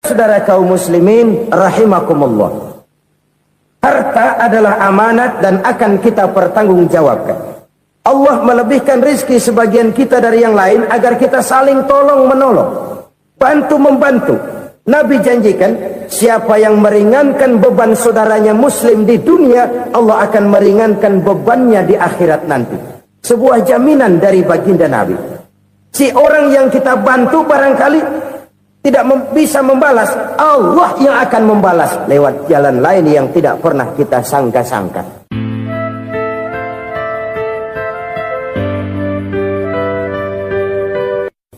Saudara kaum muslimin rahimakumullah, harta adalah amanat dan akan kita pertanggungjawabkan. Allah melebihkan rizki sebagian kita dari yang lain agar kita saling tolong menolong, bantu membantu. Nabi janjikan, siapa yang meringankan beban saudaranya muslim di dunia, Allah akan meringankan bebannya di akhirat nanti. Sebuah jaminan dari baginda Nabi. Si orang yang kita bantu barangkali tidak bisa membalas, Allah yang akan membalas lewat jalan lain yang tidak pernah kita sangka-sangka.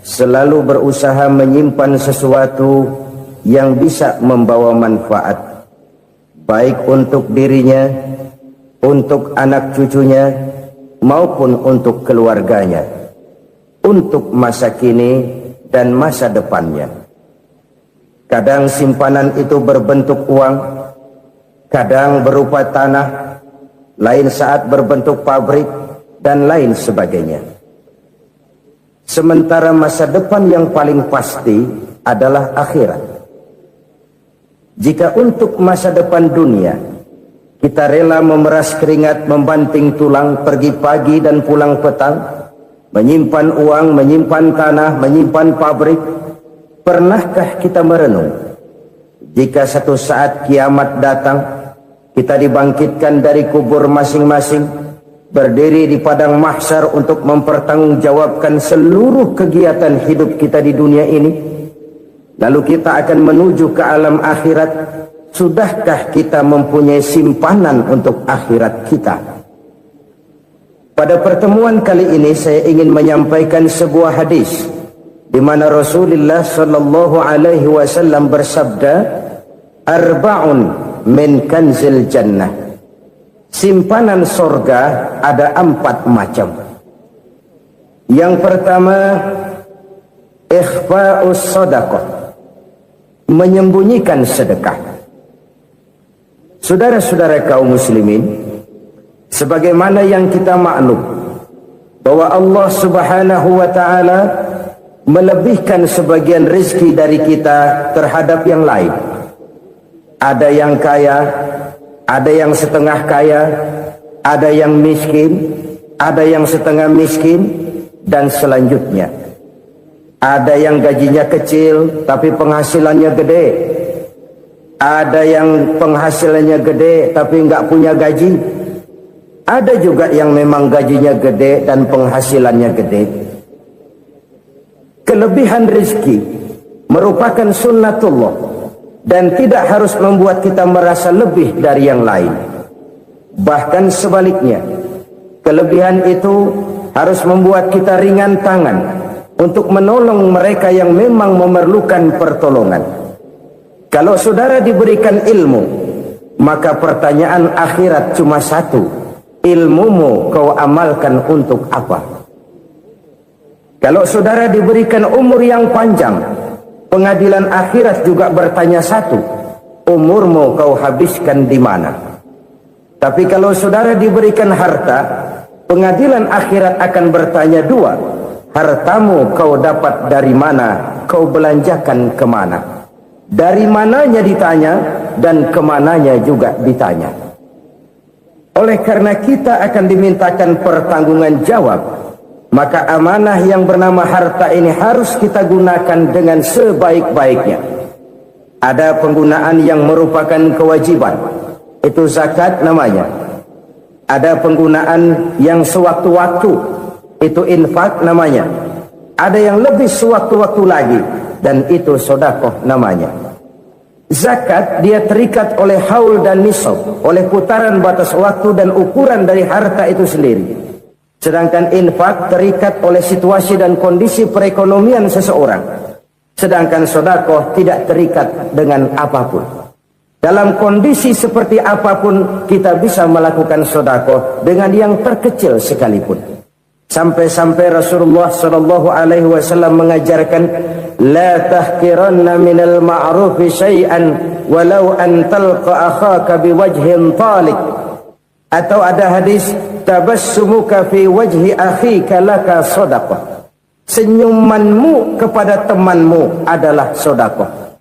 Selalu berusaha menyimpan sesuatu yang bisa membawa manfaat, baik untuk dirinya, untuk anak cucunya, maupun untuk keluarganya, untuk masa kini dan masa depannya. Kadang simpanan itu berbentuk uang, kadang berupa tanah, lain saat berbentuk pabrik, dan lain sebagainya. Sementara masa depan yang paling pasti adalah akhirat. Jika untuk masa depan dunia kita rela memeras keringat, membanting tulang, pergi pagi dan pulang petang, menyimpan uang, menyimpan tanah, menyimpan pabrik, pernahkah kita merenung jika satu saat kiamat datang, kita dibangkitkan dari kubur masing-masing, berdiri di padang mahsyar untuk mempertanggungjawabkan seluruh kegiatan hidup kita di dunia ini, lalu kita akan menuju ke alam akhirat. Sudahkah kita mempunyai simpanan untuk akhirat kita? Pada pertemuan kali ini saya ingin menyampaikan sebuah hadis di mana Rasulullah sallallahu alaihi wasallam bersabda, arba'un min kanzil jannah. Simpanan sorga ada 4 macam. Yang pertama, ikhfa'us sadaqah, menyembunyikan sedekah. Saudara-saudara kaum muslimin, sebagaimana yang kita maklum bahwa Allah subhanahu wa ta'ala melebihkan sebagian rezeki dari kita terhadap yang lain. Ada yang kaya, ada yang setengah kaya, ada yang miskin, ada yang setengah miskin, dan selanjutnya. Ada yang gajinya kecil tapi penghasilannya gede. Ada yang penghasilannya gede tapi nggak punya gaji. Ada juga yang memang gajinya gede dan penghasilannya gede. Kelebihan rezeki merupakan sunnatullah dan tidak harus membuat kita merasa lebih dari yang lain. Bahkan sebaliknya, kelebihan itu harus membuat kita ringan tangan untuk menolong mereka yang memang memerlukan pertolongan. Kalau saudara diberikan ilmu, maka pertanyaan akhirat cuma satu, ilmumu kau amalkan untuk apa? Kalau saudara diberikan umur yang panjang, pengadilan akhirat juga bertanya satu, umurmu kau habiskan di mana? Tapi kalau saudara diberikan harta, pengadilan akhirat akan bertanya dua, hartamu kau dapat dari mana, kau belanjakan kemana? Dari mananya ditanya dan kemananya juga ditanya. Oleh karena kita akan dimintakan pertanggungan jawab, maka amanah yang bernama harta ini harus kita gunakan dengan sebaik-baiknya. Ada penggunaan yang merupakan kewajiban, itu zakat namanya. Ada penggunaan yang sewaktu-waktu, itu infak namanya. Ada yang lebih sewaktu-waktu lagi, dan itu sedekah namanya. Zakat dia terikat oleh haul dan nisab, oleh putaran batas waktu dan ukuran dari harta itu sendiri. Sedangkan infak terikat oleh situasi dan kondisi perekonomian seseorang. Sedangkan sedekah tidak terikat dengan apapun. Dalam kondisi seperti apapun kita bisa melakukan sedekah dengan yang terkecil sekalipun. Sampai-sampai Rasulullah sallallahu alaihi wasallam mengajarkan, la tahqiranna minal ma'rufi syai'an walau an talqa akhaka biwajhin talik. Atau ada hadis, tabassumuka fi wajhi akhika laka shadaqah. Senyumanmu kepada temanmu adalah sedekah.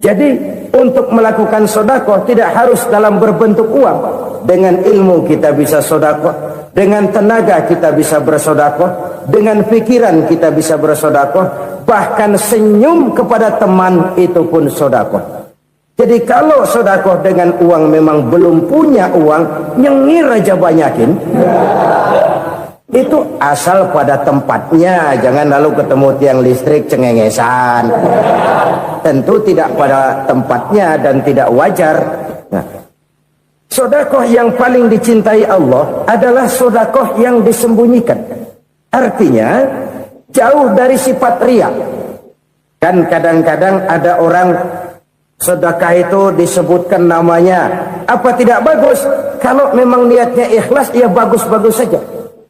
Jadi untuk melakukan sedekah tidak harus dalam berbentuk uang. Dengan ilmu kita bisa sedekah, dengan tenaga kita bisa bersedekah, dengan pikiran kita bisa bersedekah, bahkan senyum kepada teman itu pun sedekah. Jadi kalau sedekah dengan uang memang belum punya uang, nyengir aja banyakin. Itu asal pada tempatnya, jangan lalu ketemu tiang listrik cengengesan. Tentu tidak pada tempatnya dan tidak wajar. Nah, sedekah yang paling dicintai Allah adalah sedekah yang disembunyikan. Artinya jauh dari sifat riya. Kan kadang-kadang ada orang sedekah itu disebutkan namanya. Apa tidak bagus? Kalau memang niatnya ikhlas, ya bagus-bagus saja.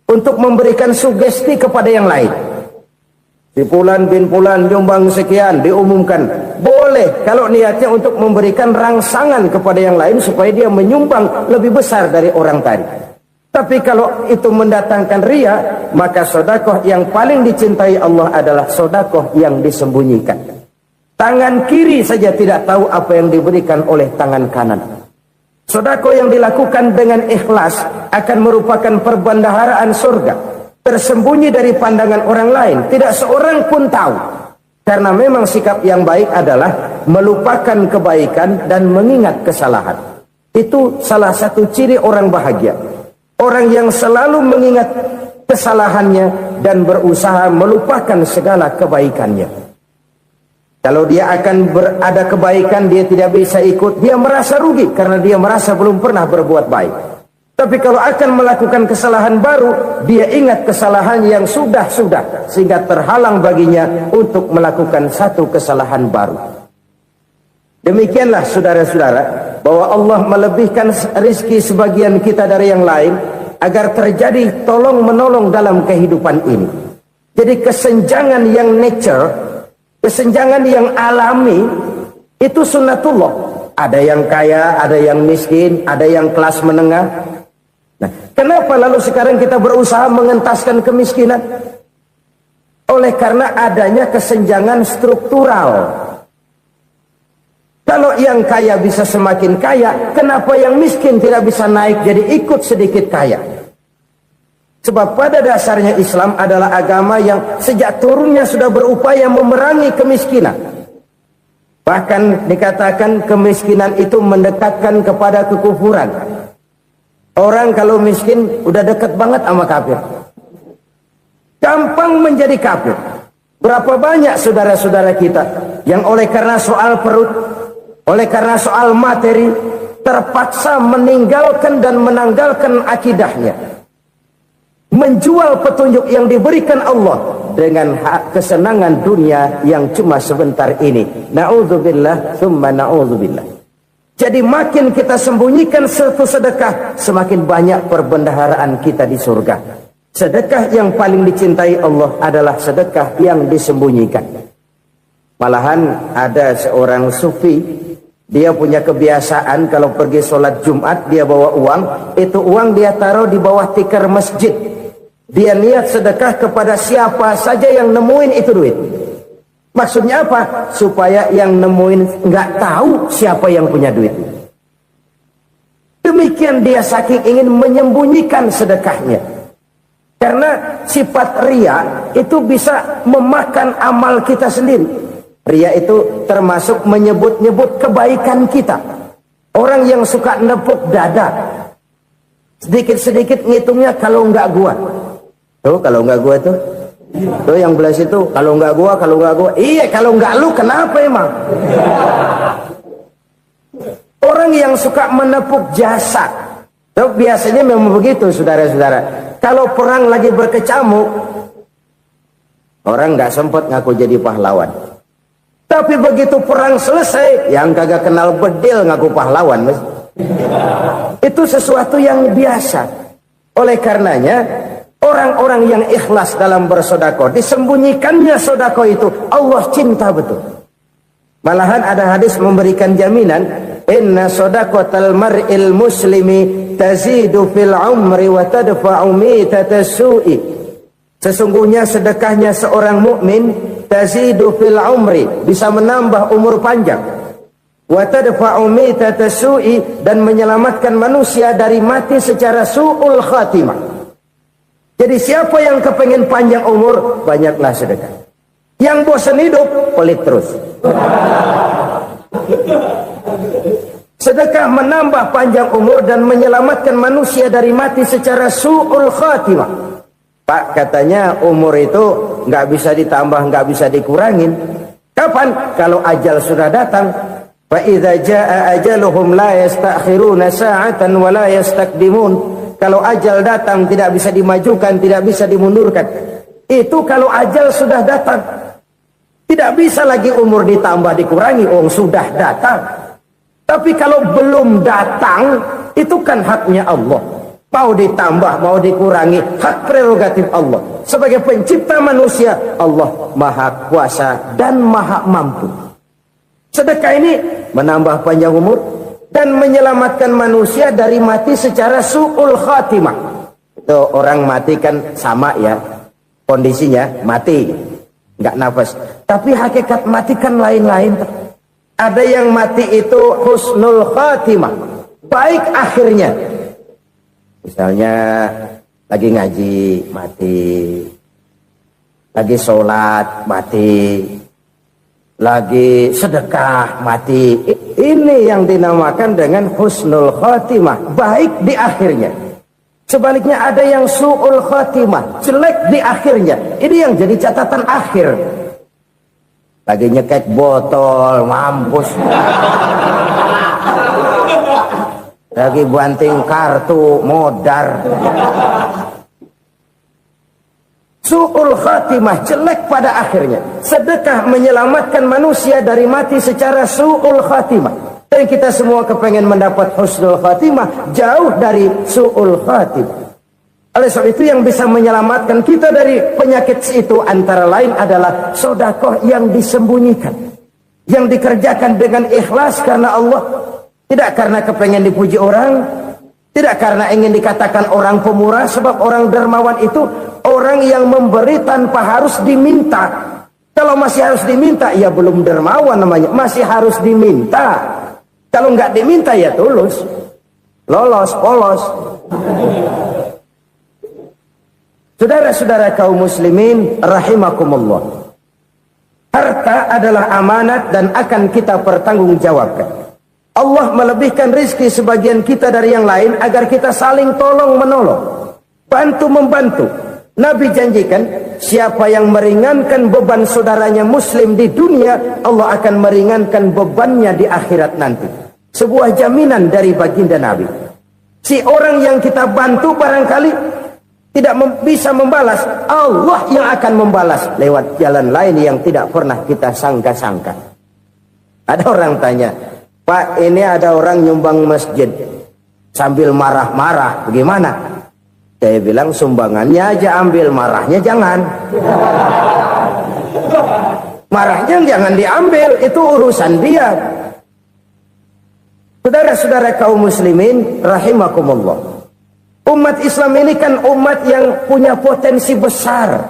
Untuk memberikan sugesti kepada yang lain. Si Fulan bin Fulan nyumbang sekian, diumumkan. Boleh kalau niatnya untuk memberikan rangsangan kepada yang lain supaya dia menyumbang lebih besar dari orang tadi. Tapi kalau itu mendatangkan riya, maka sedekah yang paling dicintai Allah adalah sedekah yang disembunyikan. Tangan kiri saja tidak tahu apa yang diberikan oleh tangan kanan. Sedekah yang dilakukan dengan ikhlas akan merupakan perbendaharaan surga, tersembunyi dari pandangan orang lain, tidak seorang pun tahu. Karena memang sikap yang baik adalah melupakan kebaikan dan mengingat kesalahan. Itu salah satu ciri orang bahagia. Orang yang selalu mengingat kesalahannya dan berusaha melupakan segala kebaikannya. Kalau dia akan berada kebaikan, dia tidak bisa ikut, dia merasa rugi karena dia merasa belum pernah berbuat baik. Tapi kalau akan melakukan kesalahan baru, dia ingat kesalahan yang sudah-sudah, sehingga terhalang baginya untuk melakukan satu kesalahan baru. Demikianlah saudara-saudara, bahwa Allah melebihkan rizki sebagian kita dari yang lain, agar terjadi tolong-menolong dalam kehidupan ini. Jadi kesenjangan yang nature, kesenjangan yang alami, itu sunnatullah. Ada yang kaya, ada yang miskin, ada yang kelas menengah. Nah, kenapa lalu sekarang kita berusaha mengentaskan kemiskinan? Oleh karena adanya kesenjangan struktural. Kalau yang kaya bisa semakin kaya, kenapa yang miskin tidak bisa naik jadi ikut sedikit kaya? Sebab pada dasarnya Islam adalah agama yang sejak turunnya sudah berupaya memerangi kemiskinan. Bahkan dikatakan kemiskinan itu mendekatkan kepada kekufuran. Orang kalau miskin udah dekat banget sama kafir. Gampang menjadi kafir. Berapa banyak saudara-saudara kita yang oleh karena soal perut, oleh karena soal materi, terpaksa meninggalkan dan menanggalkan akidahnya. Menjual petunjuk yang diberikan Allah dengan kesenangan dunia yang cuma sebentar ini. Na'udzubillah, summa na'udzubillah. Jadi makin kita sembunyikan satu sedekah, semakin banyak perbendaharaan kita di surga. Sedekah yang paling dicintai Allah adalah sedekah yang disembunyikan. Malahan ada seorang sufi, dia punya kebiasaan kalau pergi sholat Jumat dia bawa uang, itu uang dia taruh di bawah tikar masjid. Dia niat sedekah kepada siapa saja yang nemuin itu duit. Maksudnya apa? Supaya yang nemuin nggak tahu siapa yang punya duit. Demikian dia saking ingin menyembunyikan sedekahnya. Karena sifat riya itu bisa memakan amal kita sendiri. Riya itu termasuk menyebut-nyebut kebaikan kita. Orang yang suka nepuk dada, sedikit-sedikit ngitungnya kalau nggak gua. Tuh kalau nggak gua tuh. Tuh yang belah situ, kalau nggak gua, kalau nggak gua. Iya, kalau nggak lu kenapa emang? Orang yang suka menepuk jasa, tuh biasanya memang begitu, saudara-saudara. Kalau perang lagi berkecamuk, orang nggak sempat ngaku jadi pahlawan. Tapi begitu perang selesai, yang kagak kenal bedil ngaku pahlawan, mas. Itu sesuatu yang biasa. Oleh karenanya, orang-orang yang ikhlas dalam bersedekah, disembunyikannya sedekah itu, Allah cinta betul. Malahan ada hadis memberikan jaminan, inna sedaqatal mar'il muslimi tazidu fil umri wa tadfa'u mitatas su'i. Sesungguhnya sedekahnya seorang mukmin tazidu fil umri, bisa menambah umur panjang, wa tadfa'u mitata su'i, dan menyelamatkan manusia dari mati secara su'ul khatimah. Jadi siapa yang kepengen panjang umur, banyaklah sedekah. Yang bosan hidup, pelit terus. Sedekah menambah panjang umur dan menyelamatkan manusia dari mati secara su'ul khatimah. Pak, katanya umur itu nggak bisa ditambah, nggak bisa dikurangin. Kapan? Kalau ajal sudah datang. Fa idza jaa ajaluhum la yastakhiruna sa'atan wa la yastaqdimun. Kalau ajal datang tidak bisa dimajukan, tidak bisa dimundurkan. Itu kalau ajal sudah datang. Tidak bisa lagi umur ditambah dikurangi, sudah datang. Tapi kalau belum datang, itu kan haknya Allah. Mau ditambah, mau dikurangi, hak prerogatif Allah. Sebagai pencipta manusia, Allah maha kuasa dan maha mampu. Sedekah ini menambah panjang umur dan menyelamatkan manusia dari mati secara su'ul khatimah. Itu orang mati kan sama ya, kondisinya mati, nggak nafas. Tapi hakikat mati kan lain-lain. Ada yang mati itu husnul khatimah, baik akhirnya. Misalnya lagi ngaji mati, lagi sholat mati, lagi sedekah mati. Ini yang dinamakan dengan husnul khatimah, baik di akhirnya. Sebaliknya ada yang su'ul khatimah, jelek di akhirnya. Ini yang jadi catatan akhir. Lagi nyekek botol, mampus. Lagi banting kartu, modar. Su'ul khatimah, jelek pada akhirnya. Sedekah menyelamatkan manusia dari mati secara su'ul khatimah. Dan kita semua kepengen mendapat husnul khatimah, jauh dari su'ul khatimah. Oleh sebab itu yang bisa menyelamatkan kita dari penyakit itu antara lain adalah sedekah yang disembunyikan, yang dikerjakan dengan ikhlas karena Allah, tidak karena kepengen dipuji orang, tidak karena ingin dikatakan orang pemurah. Sebab orang dermawan itu orang yang memberi tanpa harus diminta. Kalau masih harus diminta, ya belum dermawan namanya, masih harus diminta. Kalau nggak diminta ya tulus, lolos, polos. Saudara-saudara kaum muslimin rahimakumullah, harta adalah amanat dan akan kita pertanggungjawabkan. Allah melebihkan rizki sebagian kita dari yang lain agar kita saling tolong menolong, bantu membantu. Nabi janjikan, siapa yang meringankan beban saudaranya muslim di dunia, Allah akan meringankan bebannya di akhirat nanti. Sebuah jaminan dari baginda Nabi. Si orang yang kita bantu barangkali tidak bisa membalas, Allah yang akan membalas lewat jalan lain yang tidak pernah kita sangka-sangka. Ada orang tanya, Pak, ini ada orang nyumbang masjid sambil marah-marah, bagaimana? Saya bilang sumbangannya aja ambil, marahnya jangan. Marahnya jangan diambil, itu urusan dia. Saudara-saudara kaum muslimin rahimakumullah, umat Islam ini kan umat yang punya potensi besar.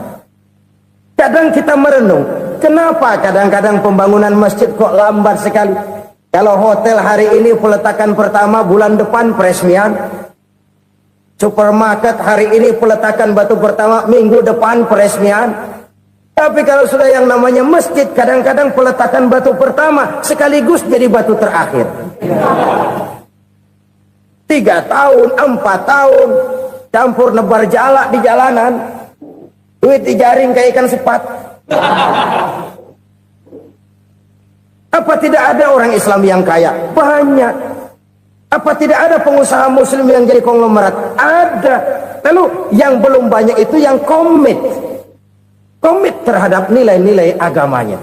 Kadang kita merenung, kenapa kadang-kadang pembangunan masjid kok lambat sekali? Kalau hotel hari ini peletakan pertama, bulan depan peresmian. Supermarket hari ini peletakan batu pertama, minggu depan peresmian. Tapi kalau sudah yang namanya masjid, kadang-kadang peletakan batu pertama sekaligus jadi batu terakhir. 3 tahun, 4 tahun, campur nebar jalak di jalanan, duit dijaring kayak ikan sepat. Apa tidak ada orang Islam yang kaya? Banyak. Apa tidak ada pengusaha muslim yang jadi konglomerat? Ada. Lalu yang belum banyak itu yang komit terhadap nilai-nilai agamanya.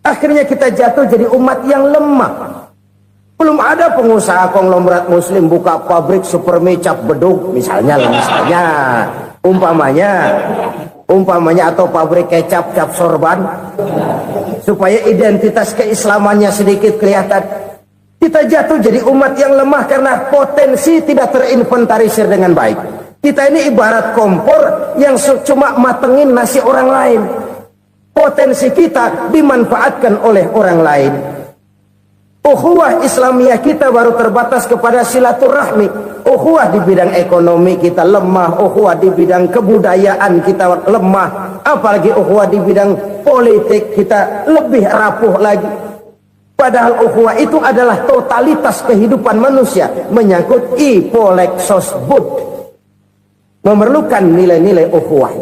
Akhirnya kita jatuh jadi umat yang lemah. Belum ada pengusaha konglomerat muslim buka pabrik supermi cap beduk misalnya umpamanya atau pabrik kecap cap sorban supaya identitas keislamannya sedikit kelihatan. Kita jatuh jadi umat yang lemah karena potensi tidak terinventarisir dengan baik. Kita ini ibarat kompor yang cuma matengin nasi orang lain. Potensi kita dimanfaatkan oleh orang lain. Ukhuwah Islamiyah kita baru terbatas kepada silaturahmi. Ukhuwah di bidang ekonomi kita lemah, ukhuwah di bidang kebudayaan kita lemah, apalagi ukhuwah di bidang politik kita lebih rapuh lagi. Padahal ukhuwah itu adalah totalitas kehidupan manusia, menyangkut ipolek sosbud, memerlukan nilai-nilai ukhuwah.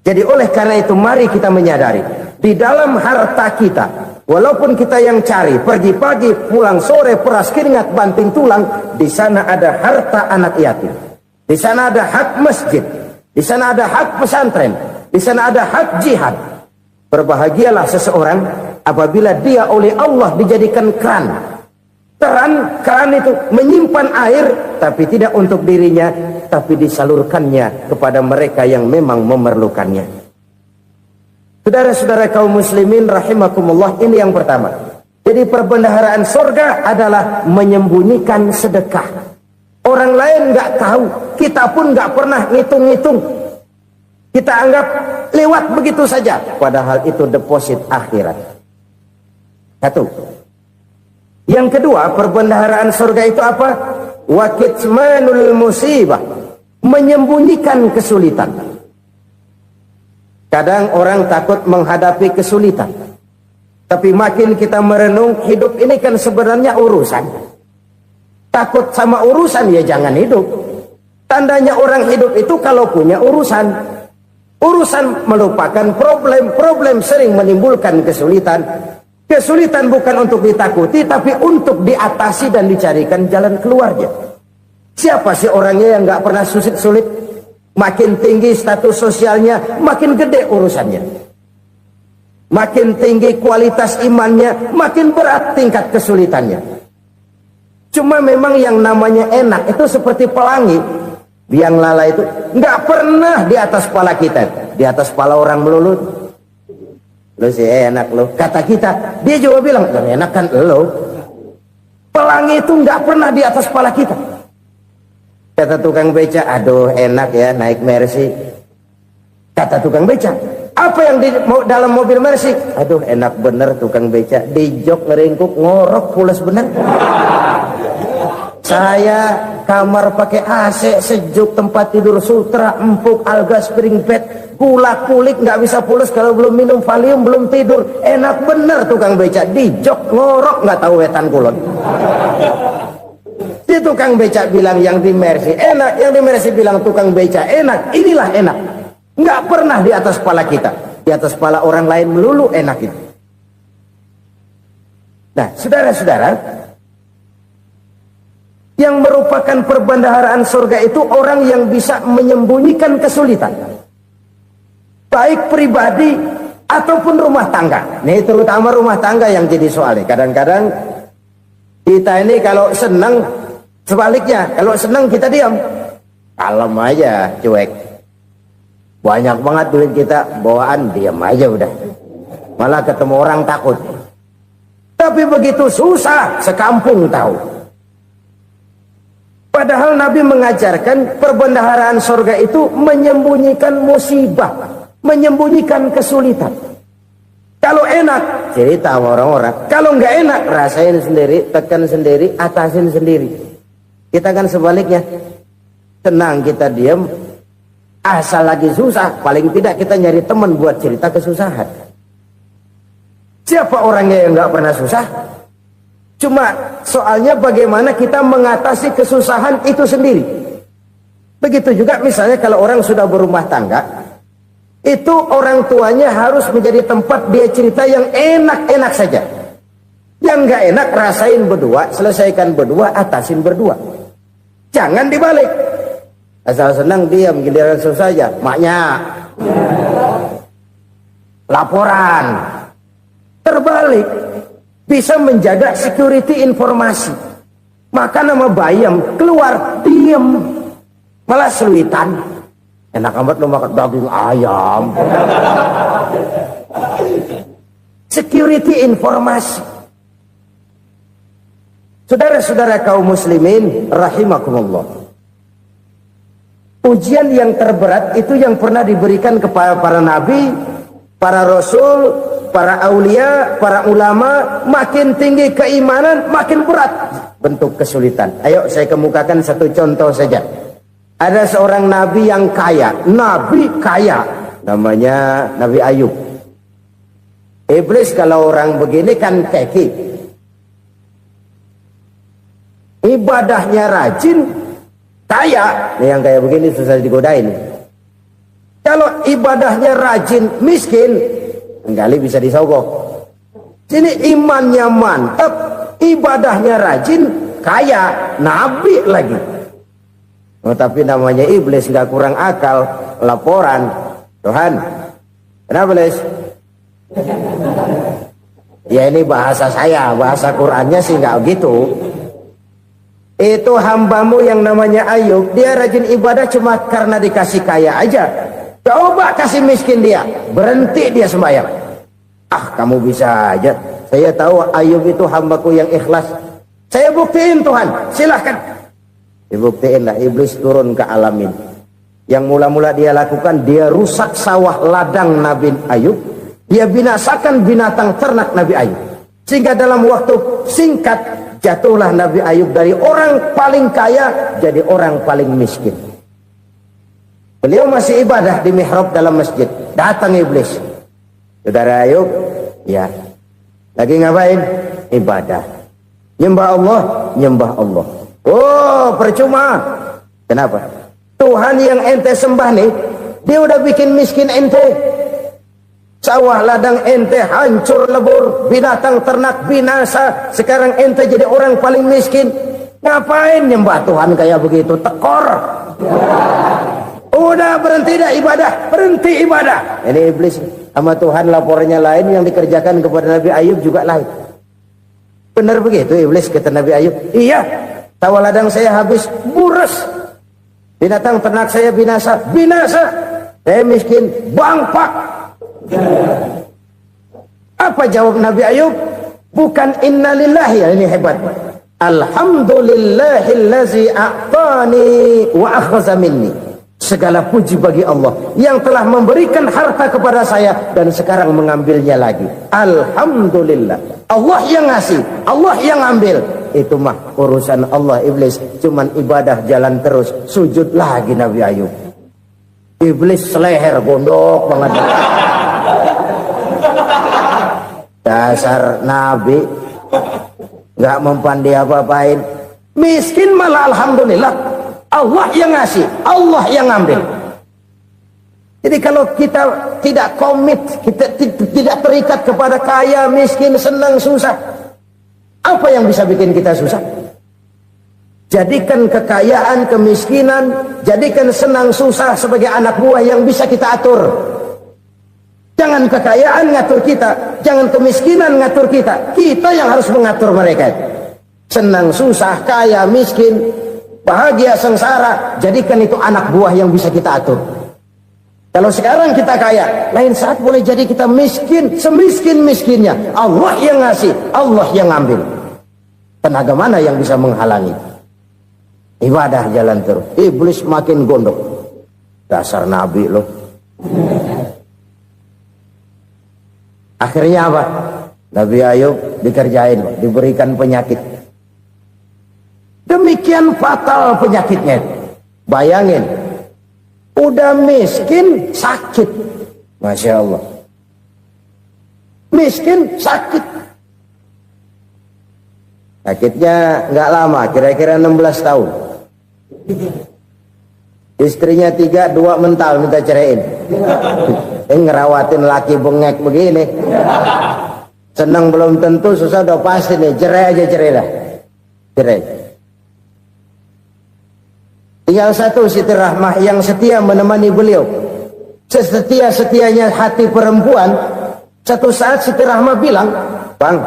Jadi oleh karena itu mari kita menyadari di dalam harta kita, walaupun kita yang cari, pergi pagi, pulang sore, peras keringat, banting tulang, di sana ada harta anak yatim. Di sana ada hak masjid. Di sana ada hak pesantren. Di sana ada hak jihad. Berbahagialah seseorang apabila dia oleh Allah dijadikan keran. Keran itu menyimpan air, tapi tidak untuk dirinya, tapi disalurkannya kepada mereka yang memang memerlukannya. Saudara-saudara kaum muslimin rahimakumullah, ini yang pertama. Jadi perbendaharaan surga adalah menyembunyikan sedekah. Orang lain nggak tahu, kita pun nggak pernah ngitung-ngitung. Kita anggap lewat begitu saja, padahal itu deposit akhirat. Satu. Yang kedua, perbendaharaan surga itu apa? Wa kitmanul musibah, menyembunyikan kesulitan. Kadang orang takut menghadapi kesulitan. Tapi makin kita merenung, hidup ini kan sebenarnya urusan. Takut sama urusan, ya jangan hidup. Tandanya orang hidup itu kalau punya urusan. Urusan melupakan problem. Problem sering menimbulkan kesulitan. Kesulitan bukan untuk ditakuti, tapi untuk diatasi dan dicarikan jalan keluarnya. Siapa sih orangnya yang nggak pernah sulit-sulit? Makin tinggi status sosialnya, makin gede urusannya. Makin tinggi kualitas imannya, makin berat tingkat kesulitannya. Cuma memang yang namanya enak itu seperti pelangi. Biang lala itu nggak pernah di atas kepala kita, di atas kepala orang melulu. Lu sih enak lo, kata kita. Dia juga bilang, yang enak kan lo. Pelangi itu nggak pernah di atas kepala kita. Kata tukang beca, aduh enak ya naik Mercy. Kata tukang beca, apa yang di dalam mobil Mercy? Aduh enak bener tukang beca, di jok ngeringkuk ngorok pulas bener. Saya kamar pakai AC, sejuk, tempat tidur sutra, empuk, alga, spring bed, gula kulik, nggak bisa pulas kalau belum minum Valium, belum tidur. Enak bener tukang beca, di jok ngorok, nggak tahu wetan kulon. Si tukang beca bilang yang di Mercy enak, yang di Mercy bilang tukang beca enak. Inilah enak, nggak pernah di atas kepala kita, di atas kepala orang lain melulu enak itu. Nah, saudara-saudara, yang merupakan perbendaharaan surga itu orang yang bisa menyembunyikan kesulitan, baik pribadi ataupun rumah tangga. Ini terutama rumah tangga yang jadi soalnya. Kadang-kadang kita ini kalau senang, sebaliknya kalau senang kita diam, kalem aja, cuek. Banyak banget duit kita bawaan, diam aja udah. Malah ketemu orang takut. Tapi begitu susah, sekampung tahu. Padahal Nabi mengajarkan perbendaharaan surga itu menyembunyikan musibah, menyembunyikan kesulitan. Kalau enak, cerita sama orang-orang. Kalau nggak enak, rasain sendiri, tekan sendiri, atasin sendiri. Kita kan sebaliknya, tenang kita diam, asal lagi susah, paling tidak kita nyari teman buat cerita kesusahan. Siapa orangnya yang nggak pernah susah? Cuma soalnya bagaimana kita mengatasi kesusahan itu sendiri. Begitu juga misalnya kalau orang sudah berumah tangga, itu orang tuanya harus menjadi tempat dia cerita yang enak-enak saja. Yang nggak enak rasain berdua, selesaikan berdua, atasin berdua. Jangan dibalik. Asal senang diam, giliran susah saja. Maknya laporan. Terbalik. Bisa menjaga security informasi. Maka nama bayam keluar diam, malah seluitan. Enak amat lo makan daging ayam. Security informasi. Saudara-saudara kaum muslimin rahimakumullah. Ujian yang terberat itu yang pernah diberikan kepada para nabi para rasul, para aulia, para ulama, makin tinggi keimanan, makin berat bentuk kesulitan. Ayo saya kemukakan satu contoh saja. Ada seorang nabi yang kaya, nabi kaya, namanya Nabi Ayub. Iblis kalau orang begini kan keki, ibadahnya rajin, kaya. Ini yang kayak begini susah digodain. Kalau ibadahnya rajin, miskin, kali bisa disogok. Sini imannya mantap, ibadahnya rajin, kaya, nabi lagi. Oh, tapi namanya iblis nggak kurang akal. Laporan, Tuhan, kenapa Les? Ya ini bahasa saya, bahasa Qurannya sih nggak gitu. Itu hambamu yang namanya Ayub, dia rajin ibadah cuma karena dikasih kaya aja. Coba kasih miskin dia, berhenti dia sembahyang. Ah, kamu bisa aja. Saya tahu Ayub itu hambaku yang ikhlas. Saya buktiin Tuhan, silahkan. Dibuktiin lah, iblis turun ke alamin. Yang mula-mula dia lakukan, dia rusak sawah ladang Nabi Ayub. Dia binasakan binatang ternak Nabi Ayub. Sehingga dalam waktu singkat, jatuhlah Nabi Ayub dari orang paling kaya, jadi orang paling miskin. Beliau masih ibadah di mihrab dalam masjid. Datang iblis. Saudara Ayub, ya. Lagi ngapain? Ibadah. Nyembah Allah, nyembah Allah. Oh, percuma. Kenapa? Tuhan yang ente sembah nih, dia udah bikin miskin ente. Sawah ladang ente hancur lebur, binatang ternak binasa. Sekarang ente jadi orang paling miskin. Ngapain nyembah Tuhan kayak begitu? Tekor. Udah berhenti dah ibadah, berhenti ibadah. Ini iblis sama Tuhan laporannya lain, yang dikerjakan kepada Nabi Ayub juga lain. Benar begitu iblis kata Nabi Ayub? Iya, sawah ladang saya habis, buras. Binatang ternak saya binasa, binasa. Saya miskin, bangpak. Apa jawab Nabi Ayub? Bukan innalillahi, ya ini hebat. Alhamdulillahillazi a'tani wa akhadha minni. Segala puji bagi Allah yang telah memberikan harta kepada saya dan sekarang mengambilnya lagi. Alhamdulillah. Allah yang ngasih, Allah yang ambil. Itu mah urusan Allah. Iblis cuman ibadah jalan terus, sujud lagi Nabi Ayub. Iblis seleher gondok banget. Dasar Nabi nggak mempan dia apa-apain. Miskin malah alhamdulillah. Allah yang ngasih, Allah yang ngambil. Jadi kalau kita tidak komit, kita tidak terikat kepada kaya, miskin, senang, susah, apa yang bisa bikin kita susah? Jadikan kekayaan, kemiskinan, jadikan senang, susah sebagai anak buah yang bisa kita atur. Jangan kekayaan ngatur kita, jangan kemiskinan ngatur kita. Kita yang harus mengatur mereka. Senang, susah, kaya, miskin, bahagia, sengsara, jadikan itu anak buah yang bisa kita atur. Kalau sekarang kita kaya, lain saat boleh jadi kita miskin, semiskin-miskinnya. Allah yang ngasih, Allah yang ngambil. Tenaga mana yang bisa menghalangi? Ibadah jalan terus. Iblis makin gondok. Dasar Nabi loh. Akhirnya apa? Nabi Ayub dikerjain, diberikan penyakit. Demikian fatal penyakitnya. Bayangin, udah miskin sakit. Masya Allah. Miskin sakit. Sakitnya nggak lama, kira-kira 16 tahun. Istrinya 3, 2 mental minta ceraiin. Ngerawatin laki bengek begini. Senang belum tentu, susah udah pasti nih. Cerai aja, cerai dah. Cerai. Tinggal satu Siti Rahmah yang setia menemani beliau. Sesetia-setianya hati perempuan. Satu saat Siti Rahmah bilang, "Bang,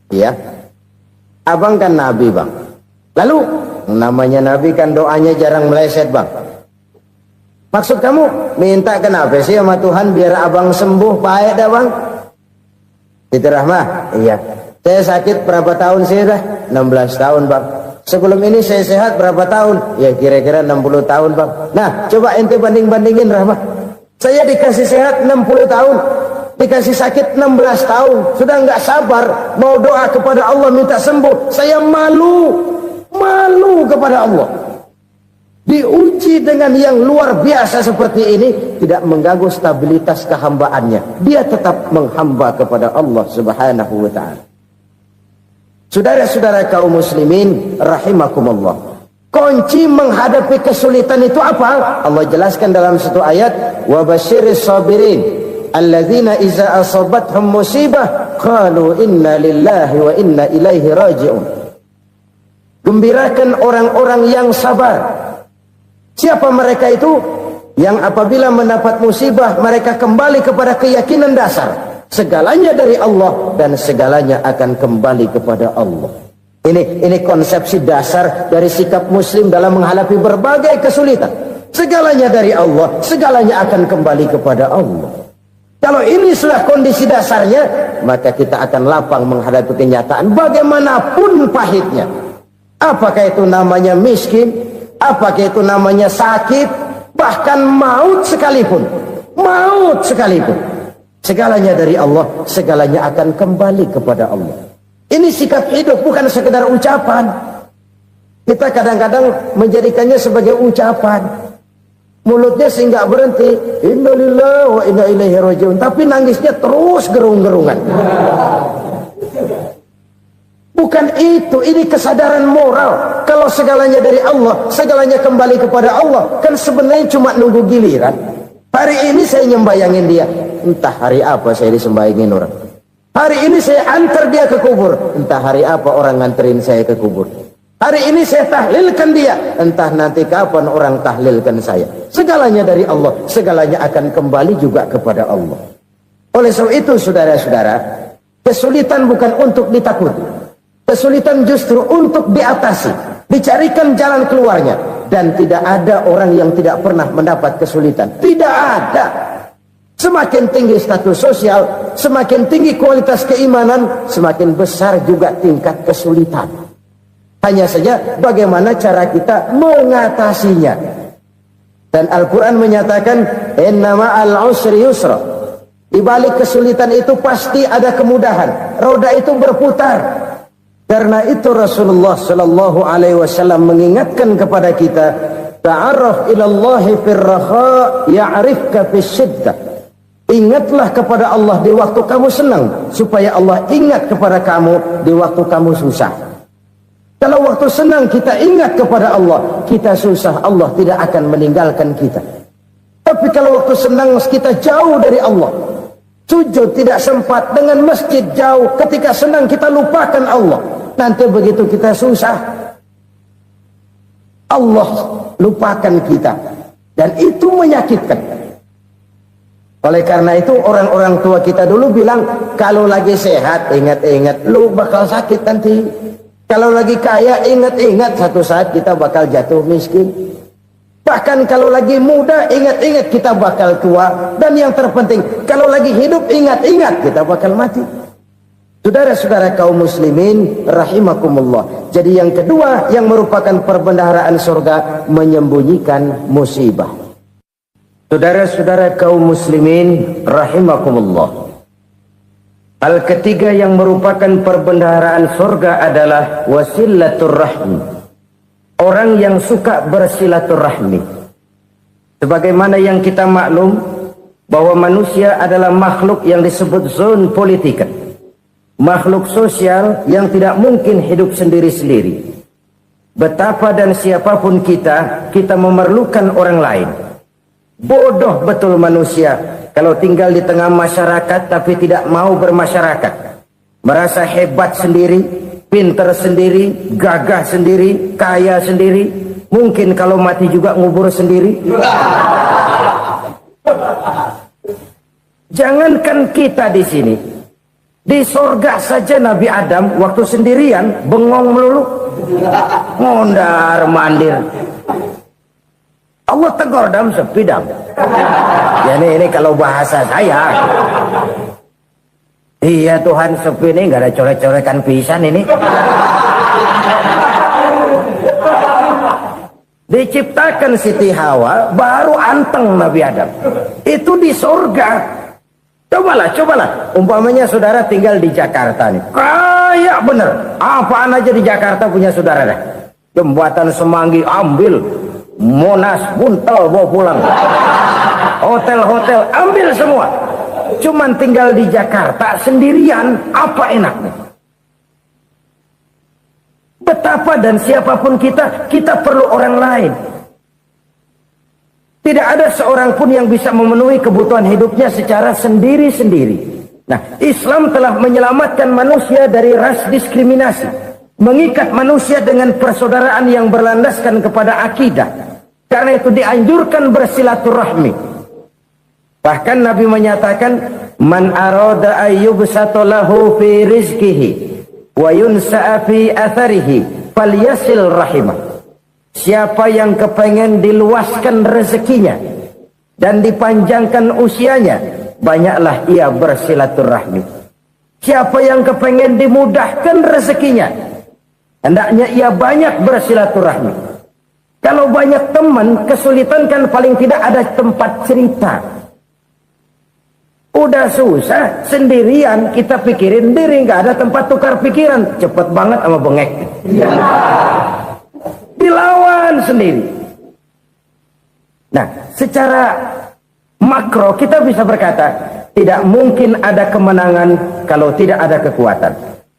iya, abang kan Nabi bang. Lalu, namanya Nabi kan doanya jarang meleset bang. Maksud kamu minta kenapa sih sama Tuhan biar abang sembuh baik dah bang?" Siti Rahmah, iya. Saya sakit berapa tahun sih dah? 16 tahun bang. Sebelum ini saya sehat berapa tahun? Ya kira-kira 60 tahun bang. Nah coba ente banding-bandingin Rahmah. Saya dikasih sehat 60 tahun. Dikasih sakit 16 tahun, sudah nggak sabar mau doa kepada Allah minta sembuh. Saya malu kepada Allah. Diuji dengan yang luar biasa seperti ini, tidak mengganggu stabilitas kehambaannya. Dia tetap menghamba kepada Allah Subhanahu wa ta'ala. Saudara-saudara kaum muslimin rahimakumullah. Kunci menghadapi kesulitan itu apa? Allah jelaskan dalam satu ayat, wa basyiris sabirin alladzina iza asabathum musibah qalu inna lillahi wa inna ilaihi raji'un. Gembirakan orang-orang yang sabar. Siapa mereka itu? Yang apabila mendapat musibah mereka kembali kepada keyakinan dasar, segalanya dari Allah dan segalanya akan kembali kepada Allah. Ini konsepsi dasar dari sikap muslim dalam menghadapi berbagai kesulitan. Segalanya dari Allah, segalanya akan kembali kepada Allah. Kalau ini sudah kondisi dasarnya, maka kita akan lapang menghadapi kenyataan bagaimanapun pahitnya. Apakah itu namanya miskin, apakah itu namanya sakit, bahkan maut sekalipun. Maut sekalipun. Segalanya dari Allah, segalanya akan kembali kepada Allah. Ini sikap hidup, bukan sekedar ucapan. Kita kadang-kadang menjadikannya sebagai ucapan. Mulutnya sih nggak berhenti, innalillahi wa inna ilaihi raji'un, tapi nangisnya terus gerung-gerungan. Bukan itu, ini kesadaran moral. Kalau segalanya dari Allah, segalanya kembali kepada Allah, kan sebenarnya cuma nunggu giliran. Hari ini saya nyembayangin dia, entah hari apa saya disembayangin orang. Hari ini saya antar dia ke kubur, entah hari apa orang nganterin saya ke kubur. Hari ini saya tahlilkan dia, entah nanti kapan orang tahlilkan saya. Segalanya dari Allah, segalanya akan kembali juga kepada Allah. Oleh sebab itu saudara-saudara, kesulitan bukan untuk ditakuti. Kesulitan justru untuk diatasi, dicarikan jalan keluarnya. Dan tidak ada orang yang tidak pernah mendapat kesulitan. Tidak ada. Semakin tinggi status sosial, semakin tinggi kualitas keimanan, semakin besar juga tingkat kesulitan. Hanya saja bagaimana cara kita mengatasinya. Dan Al-Quran menyatakan, inna ma'al usri yusra. Di balik kesulitan itu pasti ada kemudahan. Roda itu berputar. Karena itu Rasulullah sallallahu alaihi wasallam mengingatkan kepada kita, ta'arraf ilallahi firraha ya'rifka fisyiddah. Ingatlah kepada Allah di waktu kamu senang, supaya Allah ingat kepada kamu di waktu kamu susah. Kalau waktu senang kita ingat kepada Allah, kita susah, Allah tidak akan meninggalkan kita. Tapi kalau waktu senang kita jauh dari Allah, sujud tidak sempat, dengan masjid jauh, ketika senang kita lupakan Allah. Nanti begitu kita susah, Allah lupakan kita. Dan itu menyakitkan. Oleh karena itu orang-orang tua kita dulu bilang, kalau lagi sehat ingat-ingat lu bakal sakit nanti. Kalau lagi kaya ingat-ingat satu saat kita bakal jatuh miskin. Bahkan kalau lagi muda ingat-ingat kita bakal tua. Dan yang terpenting, kalau lagi hidup ingat-ingat kita bakal mati. Saudara-saudara kaum muslimin rahimakumullah. Jadi yang kedua yang merupakan perbendaharaan surga, menyembunyikan musibah. Saudara-saudara kaum muslimin rahimakumullah. Hal ketiga yang merupakan perbendaharaan surga adalah wasilatur rahmi. Orang yang suka bersilaturahmi. Sebagaimana yang kita maklum bahwa manusia adalah makhluk yang disebut zon politika. Makhluk sosial yang tidak mungkin hidup sendiri-sendiri. Betapa dan siapapun kita memerlukan orang lain. Bodoh betul manusia kalau tinggal di tengah masyarakat tapi tidak mau bermasyarakat. Merasa hebat sendiri, pinter sendiri, gagah sendiri, kaya sendiri. Mungkin kalau mati juga ngubur sendiri. Jangankan kita di sini, di sorga saja Nabi Adam waktu sendirian bengong melulu, mondar mandir. Allah tegur Adam, sepi Adam. Ya ini kalau bahasa saya. Iya Tuhan, sepi ini nggak ada coret-corekan pisan ini. Diciptakan Siti Hawa baru anteng Nabi Adam. Itu di sorga. Cobalah. Umpamanya saudara tinggal di Jakarta nih. Kayak bener. Apaan aja di Jakarta punya saudara dah. Jembatan Semanggi ambil. Monas, Buntel bawa pulang. Hotel-hotel ambil semua. Cuman tinggal di Jakarta sendirian. Apa enaknya? Betapa dan siapapun kita perlu orang lain. Tidak ada seorang pun yang bisa memenuhi kebutuhan hidupnya secara sendiri-sendiri. Nah, Islam telah menyelamatkan manusia dari ras diskriminasi. Mengikat manusia dengan persaudaraan yang berlandaskan kepada akidah. Karena itu dianjurkan bersilaturahmi. Bahkan Nabi menyatakan, Man arada ayyubsata lahu fi rizkihi wa yunsa'a fi atharihi falyasil rahimah. Siapa yang kepengen diluaskan rezekinya dan dipanjangkan usianya, banyaklah ia bersilaturahmi. Siapa yang kepengen dimudahkan rezekinya, hendaknya ia banyak bersilaturahmi. Kalau banyak teman, kesulitan kan paling tidak ada tempat cerita. Udah susah, sendirian kita pikirin diri, nggak ada tempat tukar pikiran. Cepet banget sama bengek. Dilawan sendiri. Nah, secara makro kita bisa berkata, tidak mungkin ada kemenangan kalau tidak ada kekuatan.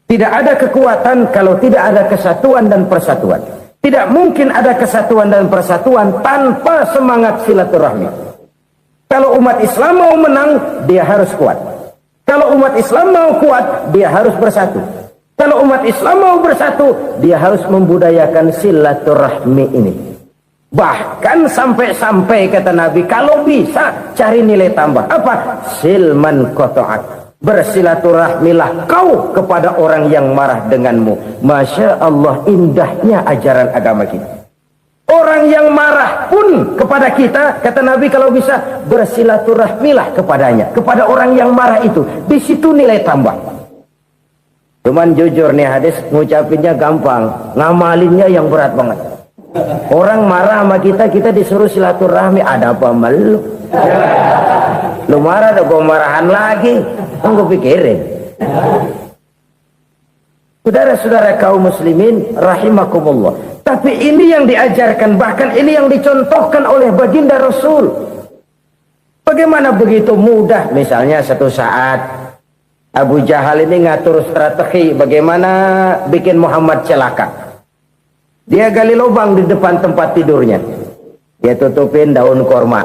Tidak ada kekuatan kalau tidak ada kesatuan dan persatuan. Tidak mungkin ada kesatuan dan persatuan tanpa semangat silaturahmi. Kalau umat Islam mau menang, dia harus kuat. Kalau umat Islam mau kuat, dia harus bersatu. Kalau umat Islam mau bersatu, dia harus membudayakan silaturahmi ini. Bahkan sampai-sampai kata Nabi, kalau bisa cari nilai tambah. Apa? Silman qata'ak. Bersilaturahmilah kau kepada orang yang marah denganmu. Masya Allah, indahnya ajaran agama kita. Orang yang marah pun kepada kita, kata Nabi, kalau bisa bersilaturahmilah kepadanya. Kepada orang yang marah itu. Di situ nilai tambah. Cuman jujur nih hadis, ngucapinnya gampang, ngamalinnya yang berat banget. Orang marah sama kita disuruh silaturahmi, ada apa malu? Lu marah, ada gua marahan lagi. Tunggu pikirin. Saudara-saudara kaum muslimin rahimakumullah. Tapi ini yang diajarkan, bahkan ini yang dicontohkan oleh baginda Rasul. Bagaimana begitu mudah, misalnya satu saat Abu Jahal ini ngatur strategi bagaimana bikin Muhammad celaka. Dia gali lubang di depan tempat tidurnya. Dia tutupin daun korma.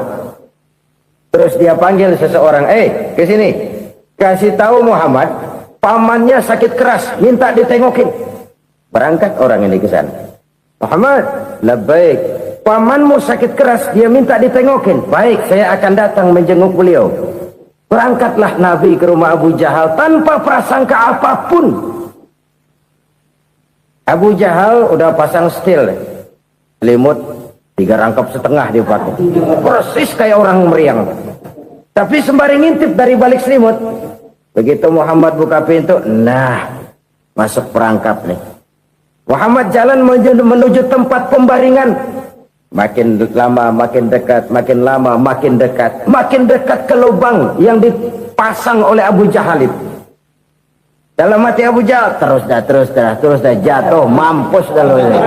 Terus dia panggil seseorang, ke sini. Kasih tahu Muhammad, pamannya sakit keras, minta ditengokin. Berangkat orang ini ke sana. Muhammad, labbaik. Pamanmu sakit keras, dia minta ditengokin. Baik, saya akan datang menjenguk beliau. Berangkatlah Nabi ke rumah Abu Jahal tanpa prasangka apapun. Abu Jahal udah pasang setil, selimut 3 rangkap setengah dia pakai, persis kayak orang meriang. Tapi sembari ngintip dari balik selimut, begitu Muhammad buka pintu, nah masuk perangkap nih. Muhammad jalan menuju tempat pembaringan. Makin lama makin dekat, makin lama makin dekat, makin dekat ke lubang yang dipasang oleh Abu Jahal itu. Dalam hati Abu Jahal, terus dah jatuh, mampus dah lo ini.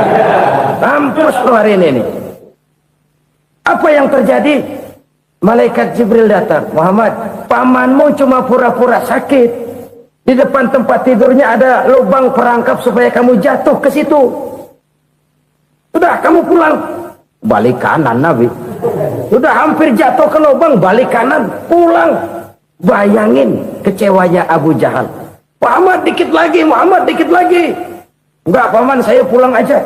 Mampus lo hari ini. Apa yang terjadi? Malaikat Jibril datang. Muhammad, pamanmu cuma pura-pura sakit. Di depan tempat tidurnya ada lubang perangkap supaya kamu jatuh ke situ. Sudah, kamu pulang. Balik kanan Nabi. Sudah hampir jatuh ke lubang, balik kanan, pulang. Bayangin kecewanya Abu Jahal. Muhammad dikit lagi. Enggak paman, saya pulang aja.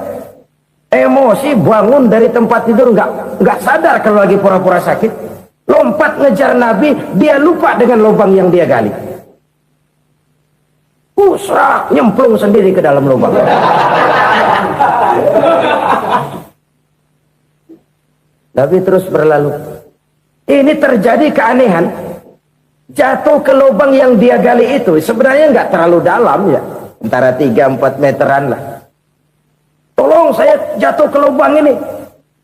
Emosi bangun dari tempat tidur, enggak sadar kalau lagi pura-pura sakit. Lompat ngejar Nabi, dia lupa dengan lubang yang dia gali. Usrak, nyemplung sendiri ke dalam lubang. Nabi terus berlalu. Ini terjadi keanehan. Jatuh ke lubang yang dia gali itu sebenarnya nggak terlalu dalam ya, antara 3-4 meteran lah. Tolong saya jatuh ke lubang ini.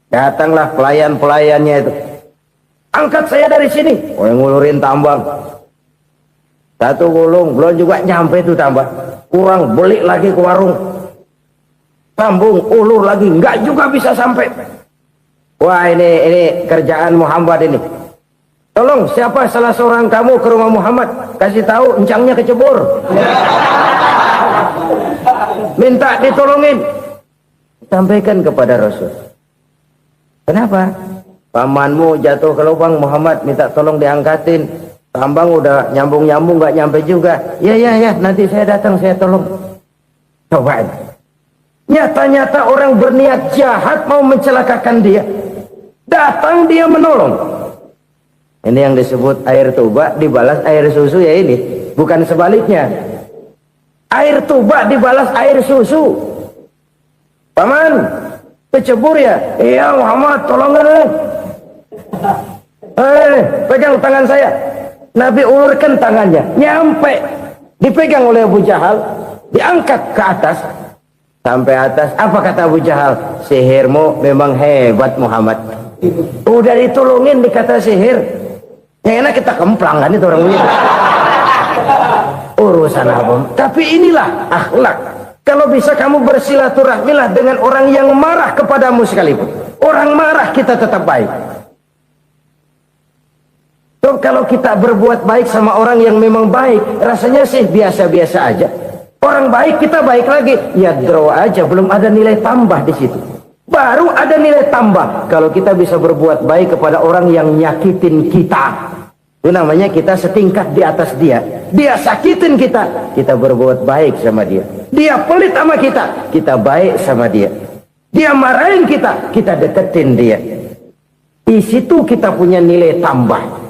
Datanglah pelayan-pelayannya itu. Angkat saya dari sini. Oh, yang ngulurin tambang. 1 gulung, belum juga nyampe itu tambah. Kurang beli lagi ke warung. Sambung, ulur lagi, enggak juga bisa sampai. Wah ini kerjaan Muhammad ini. Tolong siapa salah seorang kamu ke rumah Muhammad, kasih tahu encangnya kecebur. Minta ditolongin. Sampaikan kepada Rasul. Kenapa? Pamanmu jatuh ke lubang, Muhammad minta tolong diangkatin. Tambang udah nyambung-nyambung nggak nyampe juga. Ya nanti saya datang saya tolong. Coba. Nyata-nyata orang berniat jahat mau mencelakakan dia. Datang dia menolong. Ini yang disebut air tuba dibalas air susu ya ini. Bukan sebaliknya. Air tuba dibalas air susu. Paman, kecebur ya? Iya Muhammad, tolongkan. Pegang tangan saya. Nabi ulurkan tangannya, nyampe, dipegang oleh Abu Jahal, diangkat ke atas, sampai atas. Apa kata Abu Jahal? Sihirmu memang hebat Muhammad. Udah ditolongin dikata sihir, yang enak kita kemplang kan itu orang begitu. Urusan apa? Tapi inilah akhlak. Kalau bisa kamu bersilaturahmilah dengan orang yang marah kepadamu sekalipun. Orang marah kita tetap baik. So, kalau kita berbuat baik sama orang yang memang baik, rasanya sih biasa-biasa aja. Orang baik kita baik lagi, ya draw aja, belum ada nilai tambah di situ. Baru ada nilai tambah kalau kita bisa berbuat baik kepada orang yang nyakitin kita. Itu namanya kita setingkat di atas dia. Dia sakitin kita, kita berbuat baik sama dia. Dia pelit sama kita, kita baik sama dia. Dia marahin kita, kita deketin dia. Di situ kita punya nilai tambah.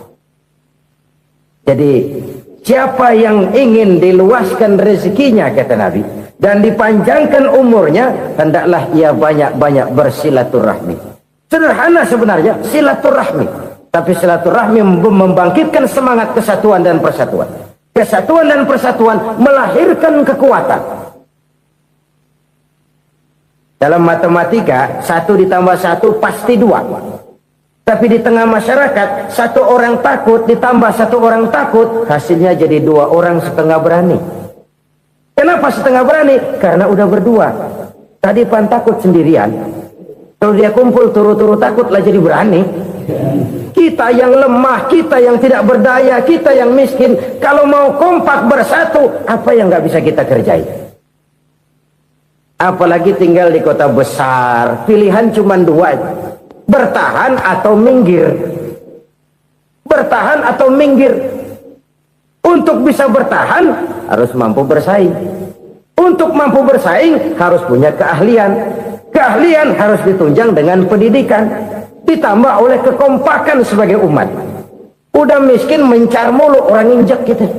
Jadi siapa yang ingin diluaskan rezekinya kata Nabi dan dipanjangkan umurnya, hendaklah ia banyak-banyak bersilaturahmi. Sederhana sebenarnya silaturahmi, tapi silaturahmi membangkitkan semangat kesatuan dan persatuan. Kesatuan dan persatuan melahirkan kekuatan. Dalam matematika 1 ditambah 1 pasti 2. Tapi di tengah masyarakat 1 orang takut ditambah 1 orang takut, hasilnya jadi 2 orang setengah berani. Kenapa setengah berani? Karena udah berdua. Tadi pan takut sendirian, kalau dia kumpul turu-turu takutlah jadi berani. Kita yang lemah, kita yang tidak berdaya, kita yang miskin, kalau mau kompak bersatu, apa yang nggak bisa kita kerjain? Apalagi tinggal di kota besar, pilihan cuma 2. Bertahan atau minggir. Bertahan atau minggir. Untuk bisa bertahan harus mampu bersaing. Untuk mampu bersaing harus punya keahlian. Keahlian harus ditunjang dengan pendidikan, ditambah oleh kekompakan sebagai umat. Udah miskin mencar mulu, orang injek kita.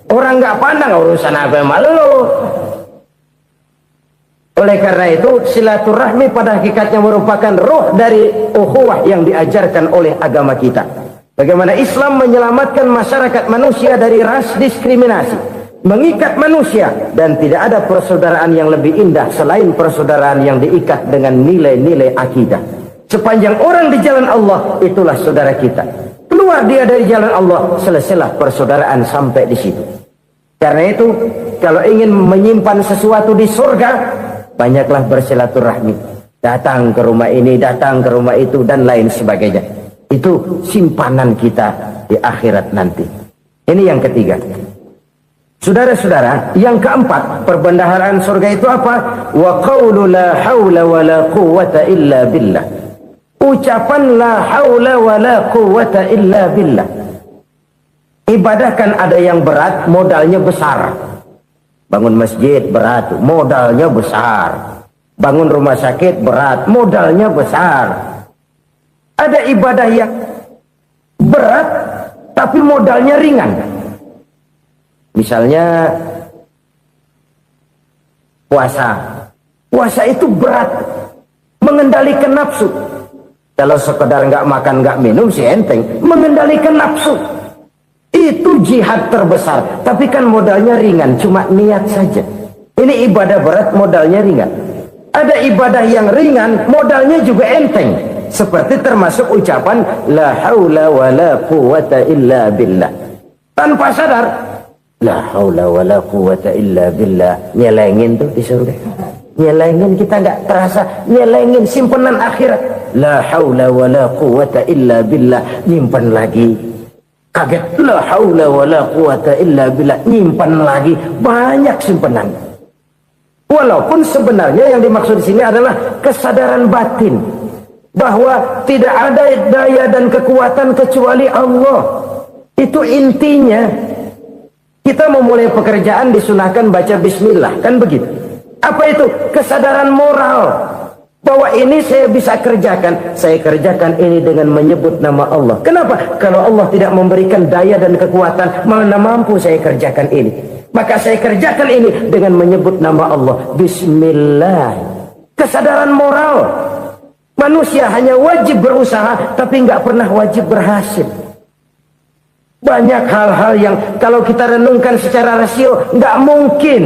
Orang nggak pandang urusan apa malu. Oleh karena itu silaturahmi pada hakikatnya merupakan roh dari ukhuwah yang diajarkan oleh agama kita. Bagaimana Islam menyelamatkan masyarakat manusia dari ras diskriminasi, mengikat manusia, dan tidak ada persaudaraan yang lebih indah selain persaudaraan yang diikat dengan nilai-nilai akidah. Sepanjang orang di jalan Allah, itulah saudara kita. Keluar dia dari jalan Allah, selesailah persaudaraan sampai di situ. Karena itu, kalau ingin menyimpan sesuatu di surga, banyaklah bersilaturahmi. Datang ke rumah ini, datang ke rumah itu, dan lain sebagainya. Itu simpanan kita di akhirat nanti. Ini yang ketiga. Saudara-saudara, yang keempat, perbendaharaan surga itu apa? Wa qawlu la hawla wa la quwwata illa billah. Ucapan la hawla wa la quwwata illa billah. Ibadah kan ada yang berat, modalnya besar. Bangun masjid berat, modalnya besar. Bangun rumah sakit berat, modalnya besar. Ada ibadah yang berat, tapi modalnya ringan. Misalnya puasa. Puasa itu berat, mengendalikan nafsu. Kalau sekedar nggak makan nggak minum sih enteng, mengendalikan nafsu. Itu jihad terbesar, tapi kan modalnya ringan, cuma niat saja. Ini ibadah berat, modalnya ringan. Ada ibadah yang ringan, modalnya juga enteng. Seperti termasuk ucapan la haula wa la quwwata illa billah. tanpa sadar. La haula wala quwata illa billah. Nyelengin tuh di surga. Nyelengin, kita nggak terasa. Nyelengin simpenan akhirat. La haula wala quwata illa billah. Nyimpan lagi. Kaget. La haula wala quwata illa billah. Nyimpan lagi. Banyak simpenan. Walaupun sebenarnya yang dimaksud di sini adalah kesadaran batin. Bahwa tidak ada daya dan kekuatan kecuali Allah. Itu intinya. Kita memulai pekerjaan disunahkan baca bismillah, kan begitu? Apa itu? Kesadaran moral bahwa ini saya bisa kerjakan. Saya kerjakan ini dengan menyebut nama Allah. Kenapa? Kalau Allah tidak memberikan daya dan kekuatan, mana mampu saya kerjakan ini. Maka saya kerjakan ini dengan menyebut nama Allah. Bismillah. Kesadaran moral. Manusia hanya wajib berusaha, tapi nggak pernah wajib berhasil. Banyak hal-hal yang kalau kita renungkan secara rasio nggak mungkin,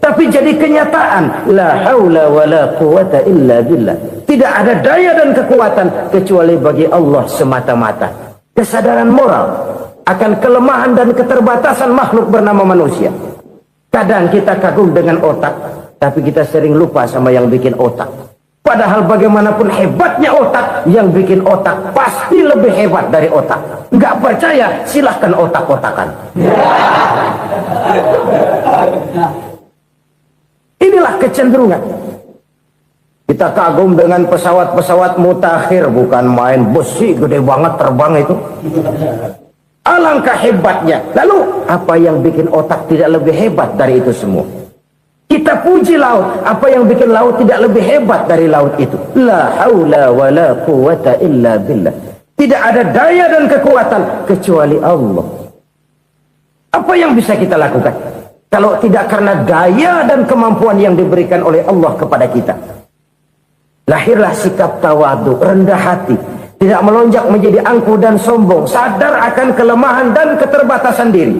tapi jadi kenyataan. La haula wala quwata illa billah. Tidak ada daya dan kekuatan kecuali bagi Allah semata-mata. Kesadaran moral akan kelemahan dan keterbatasan makhluk bernama manusia. Kadang kita kagum dengan otak, tapi kita sering lupa sama yang bikin otak. Padahal bagaimanapun hebatnya otak, yang bikin otak pasti lebih hebat dari otak. Nggak percaya, silahkan otak-otakan. Inilah kecenderungan. Kita kagum dengan pesawat-pesawat mutakhir, bukan main besi gede banget terbang itu. Alangkah hebatnya. Lalu apa yang bikin otak tidak lebih hebat dari itu semua? Kita puji laut, apa yang bikin laut tidak lebih hebat dari laut itu? La haula wala quwata illa billah. Tidak ada daya dan kekuatan kecuali Allah. Apa yang bisa kita lakukan kalau tidak karena daya dan kemampuan yang diberikan oleh Allah kepada kita? Lahirlah sikap tawadu, rendah hati, tidak melonjak menjadi angkuh dan sombong, sadar akan kelemahan dan keterbatasan diri.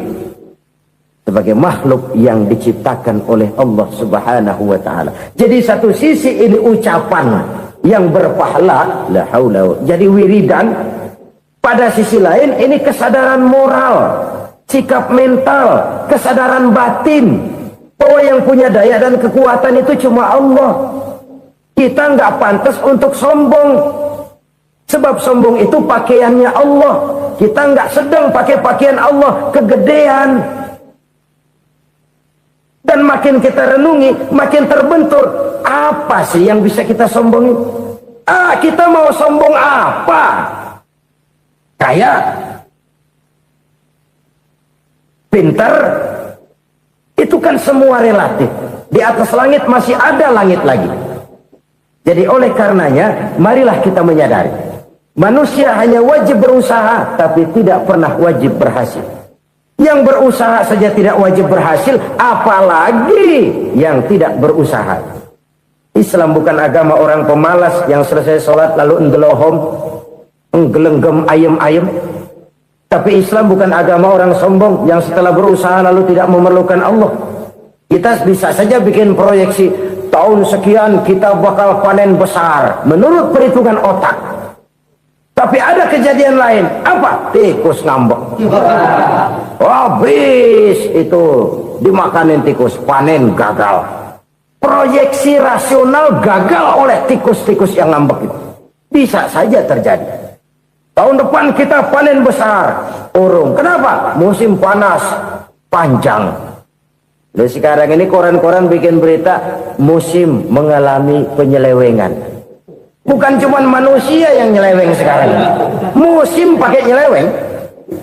Sebagai makhluk yang diciptakan oleh Allah Subhanahu wa ta'ala. Jadi satu sisi ini ucapan yang berpahala, la haula, jadi wiridan. Pada sisi lain ini kesadaran moral, sikap mental, kesadaran batin bahwa yang punya daya dan kekuatan itu cuma Allah. Kita nggak pantas untuk sombong, sebab sombong itu pakaiannya Allah. Kita nggak sedang pakai pakaian Allah, kegedean. Dan makin kita renungi, makin terbentur. Apa sih yang bisa kita sombongin? Kita mau sombong apa? Kaya? Pintar? Itu kan semua relatif. Di atas langit masih ada langit lagi. Jadi oleh karenanya, marilah kita menyadari. Manusia hanya wajib berusaha, tapi tidak pernah wajib berhasil. Yang berusaha saja tidak wajib berhasil, apalagi yang tidak berusaha. Islam bukan agama orang pemalas yang selesai sholat lalu enggelohom, enggelenggem ayem-ayem. Tapi Islam bukan agama orang sombong yang setelah berusaha lalu tidak memerlukan Allah. Kita bisa saja bikin proyeksi, tahun sekian kita bakal panen besar menurut perhitungan otak. Tapi ada kejadian lain. Apa? Tikus ngambek. Habis itu dimakanin tikus, panen gagal. Proyeksi rasional gagal oleh tikus-tikus yang ngambek itu. Bisa saja terjadi. Tahun depan kita panen besar, urung. Kenapa? Musim panas panjang. Lalu sekarang ini koran-koran bikin berita musim mengalami penyelewengan. Bukan cuma manusia yang nyeleweng sekarang. Musim pakai nyeleweng.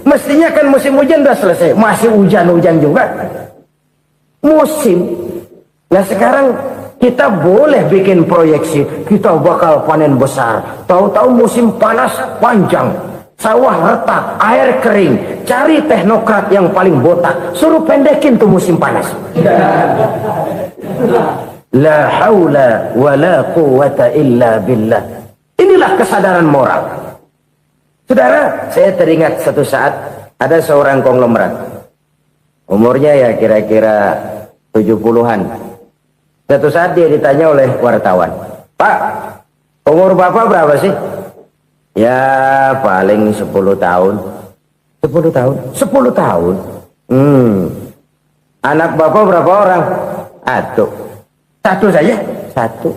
Mestinya kan musim hujan udah selesai, masih hujan-hujan juga. Musim. Nah sekarang kita boleh bikin proyeksi, kita bakal panen besar. Tahu-tahu musim panas panjang, sawah retak, air kering. Cari teknokrat yang paling botak, suruh pendekin tuh musim panas. La haula wa la quwata illa billah. Inilah kesadaran moral. Saudara, saya teringat satu saat ada seorang konglomerat. Umurnya ya kira-kira 70-an. Satu saat dia ditanya oleh wartawan, "Pak, umur Bapak berapa sih?" "Ya paling 10 tahun." 10 tahun. 10 tahun. Anak bapak berapa orang? Satu saja. Satu.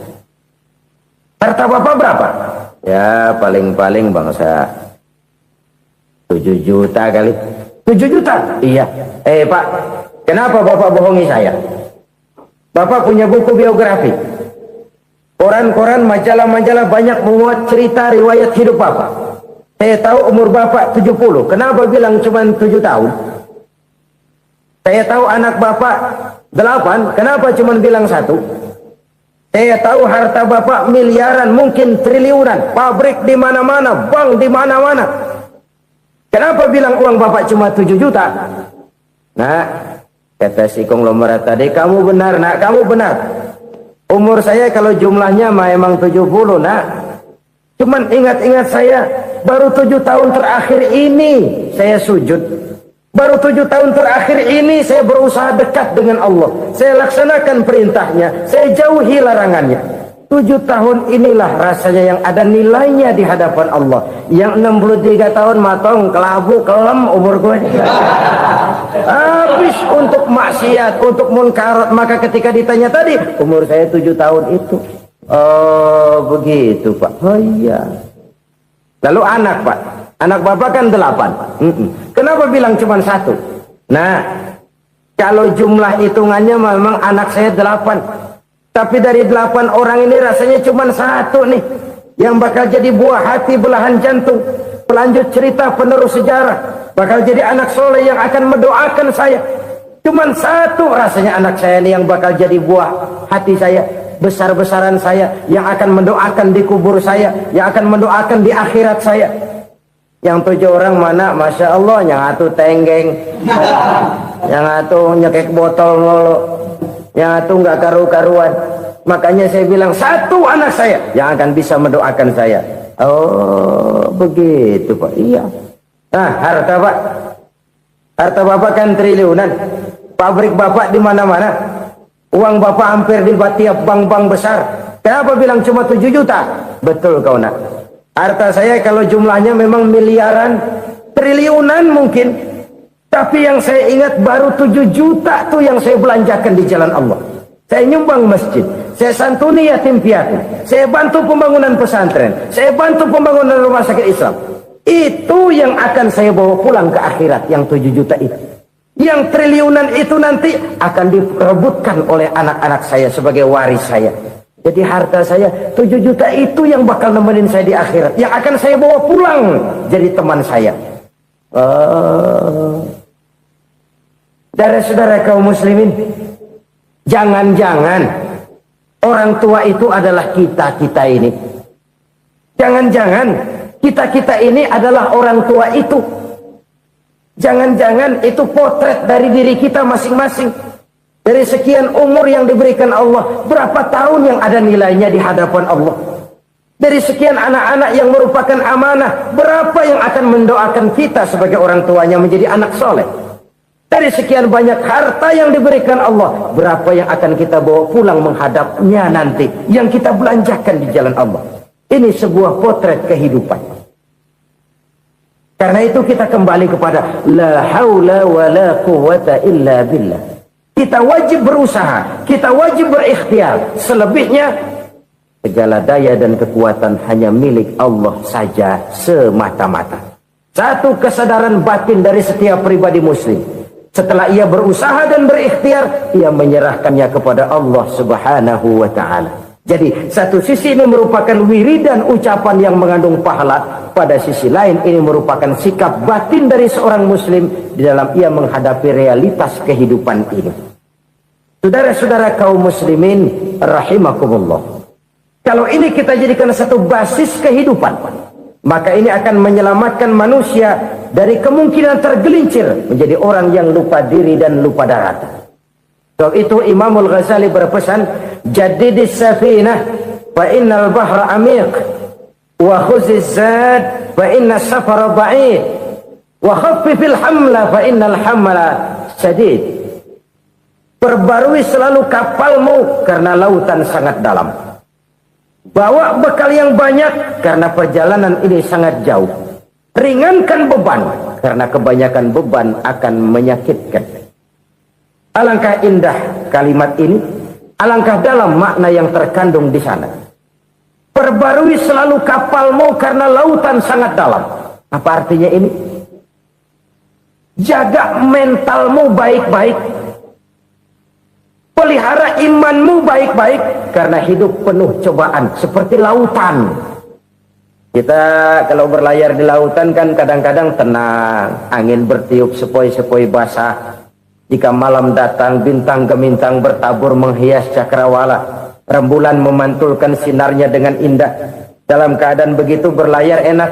Harta bapak berapa? Ya paling-paling bangsa 7 juta kali. 7 juta? Iya. Pak, kenapa bapak bohongi saya? Bapak punya buku biografi. Koran-koran, majalah-majalah banyak memuat cerita riwayat hidup bapak. Saya tahu umur bapak 70. Kenapa bilang cuma 7 tahun? Saya tahu anak bapak 8. Kenapa cuma bilang 1? Saya tahu harta bapak miliaran, mungkin triliunan. Pabrik di mana-mana, bank di mana-mana. Kenapa bilang uang bapak cuma 7 juta? Nah, kata si konglomerat tadi, kamu benar nak, kamu benar. Umur saya kalau jumlahnya memang 70 nak. Cuman ingat-ingat saya, baru 7 tahun terakhir ini saya sujud. Baru 7 tahun terakhir ini saya berusaha dekat dengan Allah. Saya laksanakan perintahnya, saya jauhi larangannya. 7 tahun inilah rasanya yang ada nilainya di hadapan Allah. Yang 63 tahun matong, kelabu, kelem umur gue. Habis untuk maksiat, untuk munkarat. Maka ketika ditanya tadi, umur saya 7 tahun itu. Oh begitu Pak. Oh iya. Lalu anak Pak. Anak bapak kan 8. Kenapa bilang cuma 1? Nah, kalau jumlah hitungannya memang anak saya 8. Tapi dari 8 orang ini rasanya cuma 1 nih. Yang bakal jadi buah hati, belahan jantung. Pelanjut cerita, penerus sejarah. Bakal jadi anak soleh yang akan mendoakan saya. Cuma 1 rasanya anak saya ini yang bakal jadi buah hati saya. Besar-besaran saya. Yang akan mendoakan di kubur saya. Yang akan mendoakan di akhirat saya. Yang 7 orang mana? Masya Allah, yang atu tenggeng, yang atu nyekek botol mulu, yang atu nggak karu-karuan. Makanya saya bilang 1 anak saya yang akan bisa mendoakan saya. Oh begitu Pak. Iya. Nah harta Pak, harta bapak kan triliunan. Pabrik bapak di mana-mana. Uang bapak hampir di tiap bank-bank besar. Kenapa bilang cuma 7 juta? Betul kau nak. Harta saya kalau jumlahnya memang miliaran, triliunan mungkin. Tapi yang saya ingat baru 7 juta tuh yang saya belanjakan di jalan Allah. Saya nyumbang masjid, saya santuni yatim piatu, saya bantu pembangunan pesantren, saya bantu pembangunan rumah sakit Islam. Itu yang akan saya bawa pulang ke akhirat, yang 7 juta itu. Yang triliunan itu nanti akan diperebutkan oleh anak-anak saya sebagai waris saya. Jadi harta saya 7 juta itu yang bakal nemenin saya di akhirat. Yang akan saya bawa pulang jadi teman saya. Saudara-saudara kaum muslimin, jangan-jangan orang tua itu adalah kita-kita ini. Jangan-jangan kita-kita ini adalah orang tua itu. Jangan-jangan itu potret dari diri kita masing-masing. Dari sekian umur yang diberikan Allah, berapa tahun yang ada nilainya di hadapan Allah? Dari sekian anak-anak yang merupakan amanah, berapa yang akan mendoakan kita sebagai orang tuanya menjadi anak soleh? Dari sekian banyak harta yang diberikan Allah, berapa yang akan kita bawa pulang menghadapnya nanti, yang kita belanjakan di jalan Allah? Ini sebuah potret kehidupan. Karena itu kita kembali kepada la haula wa la quwwata illa billah. Kita wajib berusaha, kita wajib berikhtiar. Selebihnya, segala daya dan kekuatan hanya milik Allah saja semata-mata. Satu kesadaran batin dari setiap pribadi muslim. Setelah ia berusaha dan berikhtiar, ia menyerahkannya kepada Allah Subhanahu wa ta'ala. Jadi, satu sisi ini merupakan wiridan ucapan yang mengandung pahala. Pada sisi lain, ini merupakan sikap batin dari seorang muslim di dalam ia menghadapi realitas kehidupan ini. Saudara-saudara kaum muslimin rahimakumullah. Kalau ini kita jadikan satu basis kehidupan, maka ini akan menyelamatkan manusia dari kemungkinan tergelincir menjadi orang yang lupa diri dan lupa darat. Sebab itu Imamul Ghazali berpesan, jadidis safinah fa innal bahra amiq wa khuziz zad fa inna safara ba'id wa khaffifil hamla fa innal hamla syadid. Perbarui selalu kapalmu karena lautan sangat dalam. Bawa bekal yang banyak karena perjalanan ini sangat jauh. Ringankan beban, karena kebanyakan beban akan menyakitkan. Alangkah indah kalimat ini, alangkah dalam makna yang terkandung di sana. Perbarui selalu kapalmu karena lautan sangat dalam. Apa artinya ini? Jaga mentalmu baik-baik. Pelihara imanmu baik-baik, karena hidup penuh cobaan seperti lautan. Kita kalau berlayar di lautan kan kadang-kadang tenang, angin bertiup sepoi-sepoi basah. Jika malam datang, bintang gemintang bertabur menghias cakrawala. Rembulan memantulkan sinarnya dengan indah. Dalam keadaan begitu berlayar enak.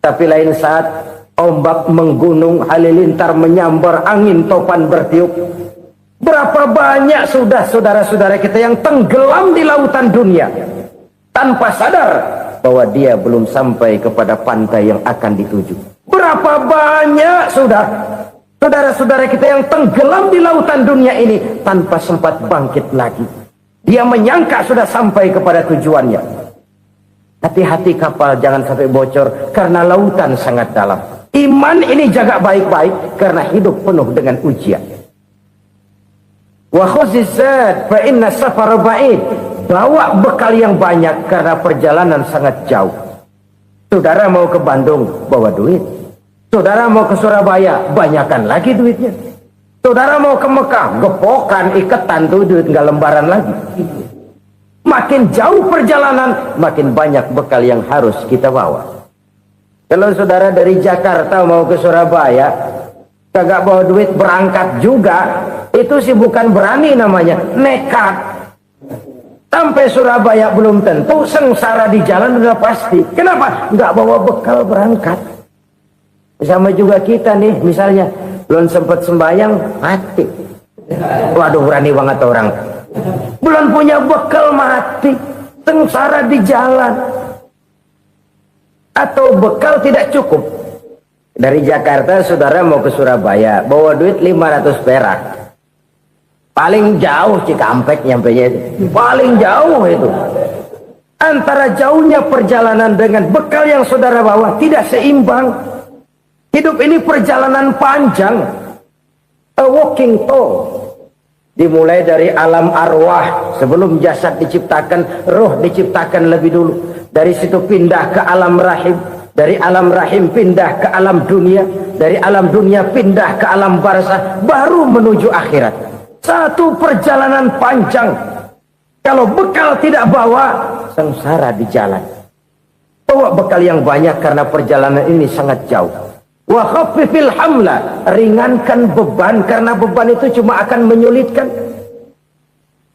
Tapi lain saat ombak menggunung, halilintar menyambar, angin topan bertiup. Berapa banyak sudah saudara-saudara kita yang tenggelam di lautan dunia tanpa sadar bahwa dia belum sampai kepada pantai yang akan dituju. Berapa banyak sudah saudara-saudara kita yang tenggelam di lautan dunia ini tanpa sempat bangkit lagi. Dia menyangka sudah sampai kepada tujuannya. Hati-hati kapal jangan sampai bocor karena lautan sangat dalam. Iman ini jaga baik-baik karena hidup penuh dengan ujian. Wa khuzizat fa inna safar ba'id. Bawa bekal yang banyak karena perjalanan sangat jauh. Saudara mau ke Bandung, bawa duit. Saudara mau ke Surabaya, banyakkan lagi duitnya. Saudara mau ke Mekah, gepokan, iketan tuh duit nggak lembaran lagi. Makin jauh perjalanan, makin banyak bekal yang harus kita bawa. Kalau saudara dari Jakarta mau ke Surabaya, kagak bawa duit berangkat juga, itu sih bukan berani namanya, nekat. Sampai Surabaya belum tentu, sengsara di jalan udah pasti. Kenapa? Nggak bawa bekal berangkat. Sama juga kita nih, misalnya belum sempat sembahyang, mati. Waduh, berani banget orang. Belum punya bekal, mati. Sengsara di jalan. Atau bekal tidak cukup. Dari Jakarta saudara mau ke Surabaya, bawa duit 500 perak. Paling jauh Cikampek nyampenya itu. Paling jauh itu. Antara jauhnya perjalanan dengan bekal yang saudara bawa tidak seimbang. Hidup ini perjalanan panjang. A walking tour. Dimulai dari alam arwah. Sebelum jasad diciptakan, roh diciptakan lebih dulu. Dari situ pindah ke alam rahim. Dari alam rahim pindah ke alam dunia. Dari alam dunia pindah ke alam barzah. Baru menuju akhirat. Satu perjalanan panjang. Kalau bekal tidak bawa, sengsara di jalan. Bawa bekal yang banyak karena perjalanan ini sangat jauh. Wa khaffifil hamla, ringankan beban karena beban itu cuma akan menyulitkan.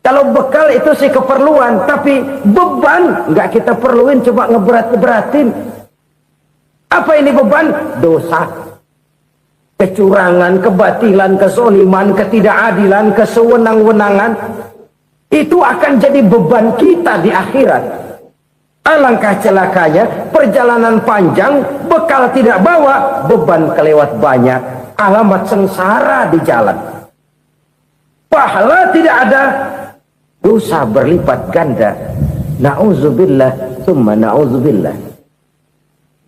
Kalau bekal itu sih keperluan, tapi beban nggak kita perluin, cuma ngeberat-beratin. Apa ini beban? Dosa. Kecurangan, kebatilan, kesoliman, ketidakadilan, kesewenang-wenangan. Itu akan jadi beban kita di akhirat. Alangkah celakanya, perjalanan panjang, bekal tidak bawa, beban kelewat banyak, alamat sengsara di jalan. Pahala tidak ada, dosa berlipat ganda. Na'udzubillah, summa na'udzubillah.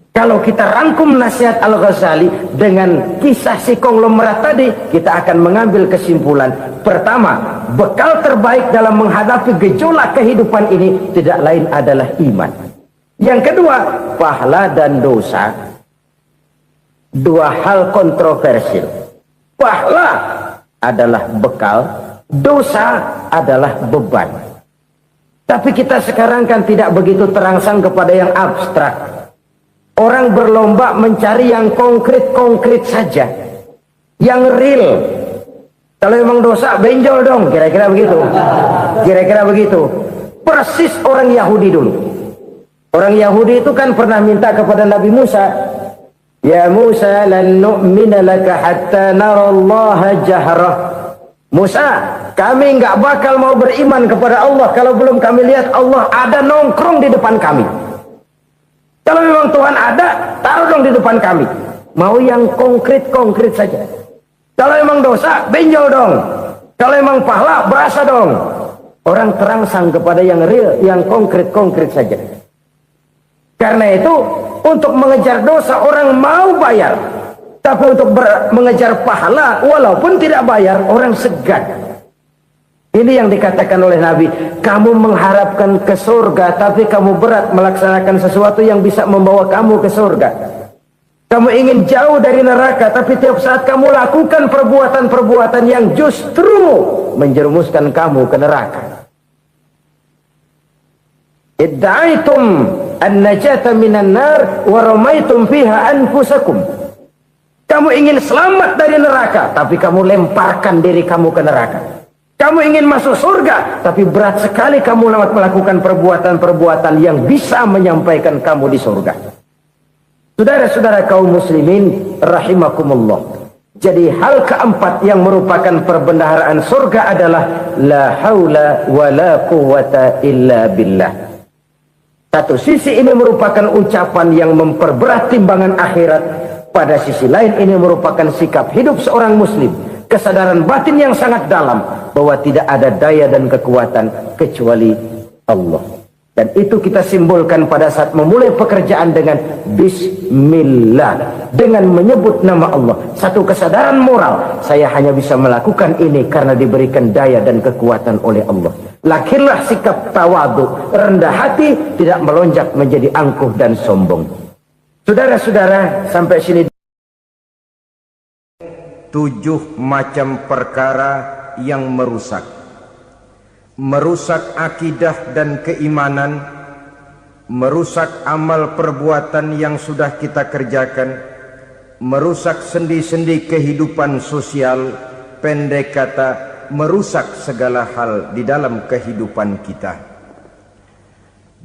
Kalau kita rangkum nasihat Al-Ghazali dengan kisah si konglomerat tadi, kita akan mengambil kesimpulan. Pertama, bekal terbaik dalam menghadapi gejolak kehidupan ini tidak lain adalah iman. Yang kedua, pahala dan dosa. Dua hal kontroversial. Pahala adalah bekal, dosa adalah beban. Tapi kita sekarang kan tidak begitu terangsang kepada yang abstrak. Orang berlomba mencari yang konkret-konkret saja. Yang real. Kalau memang dosa, benjol dong. Kira-kira begitu. Kira-kira begitu. Persis orang Yahudi dulu. Orang Yahudi itu kan pernah minta kepada Nabi Musa. Ya Musa, lan nu'mina laka hatta narallaha jahrah. Musa, kami nggak bakal mau beriman kepada Allah kalau belum kami lihat Allah ada nongkrong di depan kami. Kalau memang Tuhan ada, taruh dong di depan kami. Mau yang konkret-konkret saja. Kalau memang dosa, benjol dong. Kalau memang pahala, berasa dong. Orang terangsang kepada yang real, yang konkret-konkret saja. Karena itu untuk mengejar dosa orang mau bayar, tapi untuk mengejar pahala walaupun tidak bayar orang segan. Ini yang dikatakan oleh Nabi, kamu mengharapkan ke surga tapi kamu berat melaksanakan sesuatu yang bisa membawa kamu ke surga. Kamu ingin jauh dari neraka, tapi tiap saat kamu lakukan perbuatan-perbuatan yang justru menjerumuskan kamu ke neraka. Idda'aitum an-najata minan nar wa ramaitum fiha anfusakum. Kamu ingin selamat dari neraka, tapi kamu lemparkan diri kamu ke neraka. Kamu ingin masuk surga, tapi berat sekali kamu melakukan perbuatan-perbuatan yang bisa menyampaikan kamu di surga. Saudara-saudara kaum muslimin rahimakumullah. Jadi hal keempat yang merupakan perbendaharaan surga adalah la haula wa la quwwata illa billah. Satu sisi ini merupakan ucapan yang memperberat timbangan akhirat. Pada sisi lain ini merupakan sikap hidup seorang muslim. Kesadaran batin yang sangat dalam bahwa tidak ada daya dan kekuatan kecuali Allah. Dan itu kita simbolkan pada saat memulai pekerjaan dengan Bismillah. Dengan menyebut nama Allah. Satu kesadaran moral. Saya hanya bisa melakukan ini karena diberikan daya dan kekuatan oleh Allah. Lahirlah sikap tawadu, rendah hati, tidak melonjak menjadi angkuh dan sombong. Saudara-saudara, sampai sini 7 macam perkara yang merusak akidah dan keimanan, merusak amal perbuatan yang sudah kita kerjakan, merusak sendi-sendi kehidupan sosial, pendek kata merusak segala hal di dalam kehidupan kita.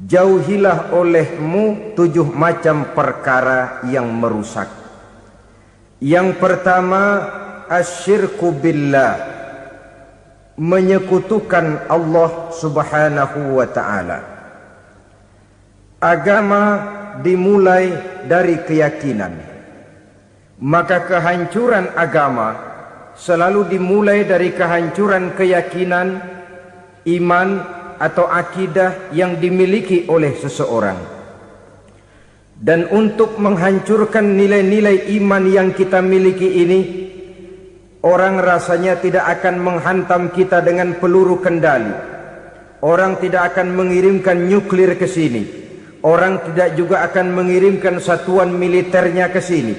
Jauhilah olehmu 7 macam perkara yang merusak. Yang pertama, asyirku billah, menyekutukan Allah subhanahu wa ta'ala. Agama dimulai dari keyakinan, maka kehancuran agama selalu dimulai dari kehancuran keyakinan, iman atau akidah yang dimiliki oleh seseorang. Dan untuk menghancurkan nilai-nilai iman yang kita miliki ini, orang rasanya tidak akan menghantam kita dengan peluru kendali. Orang tidak akan mengirimkan nuklir ke sini. Orang tidak juga akan mengirimkan satuan militernya ke sini.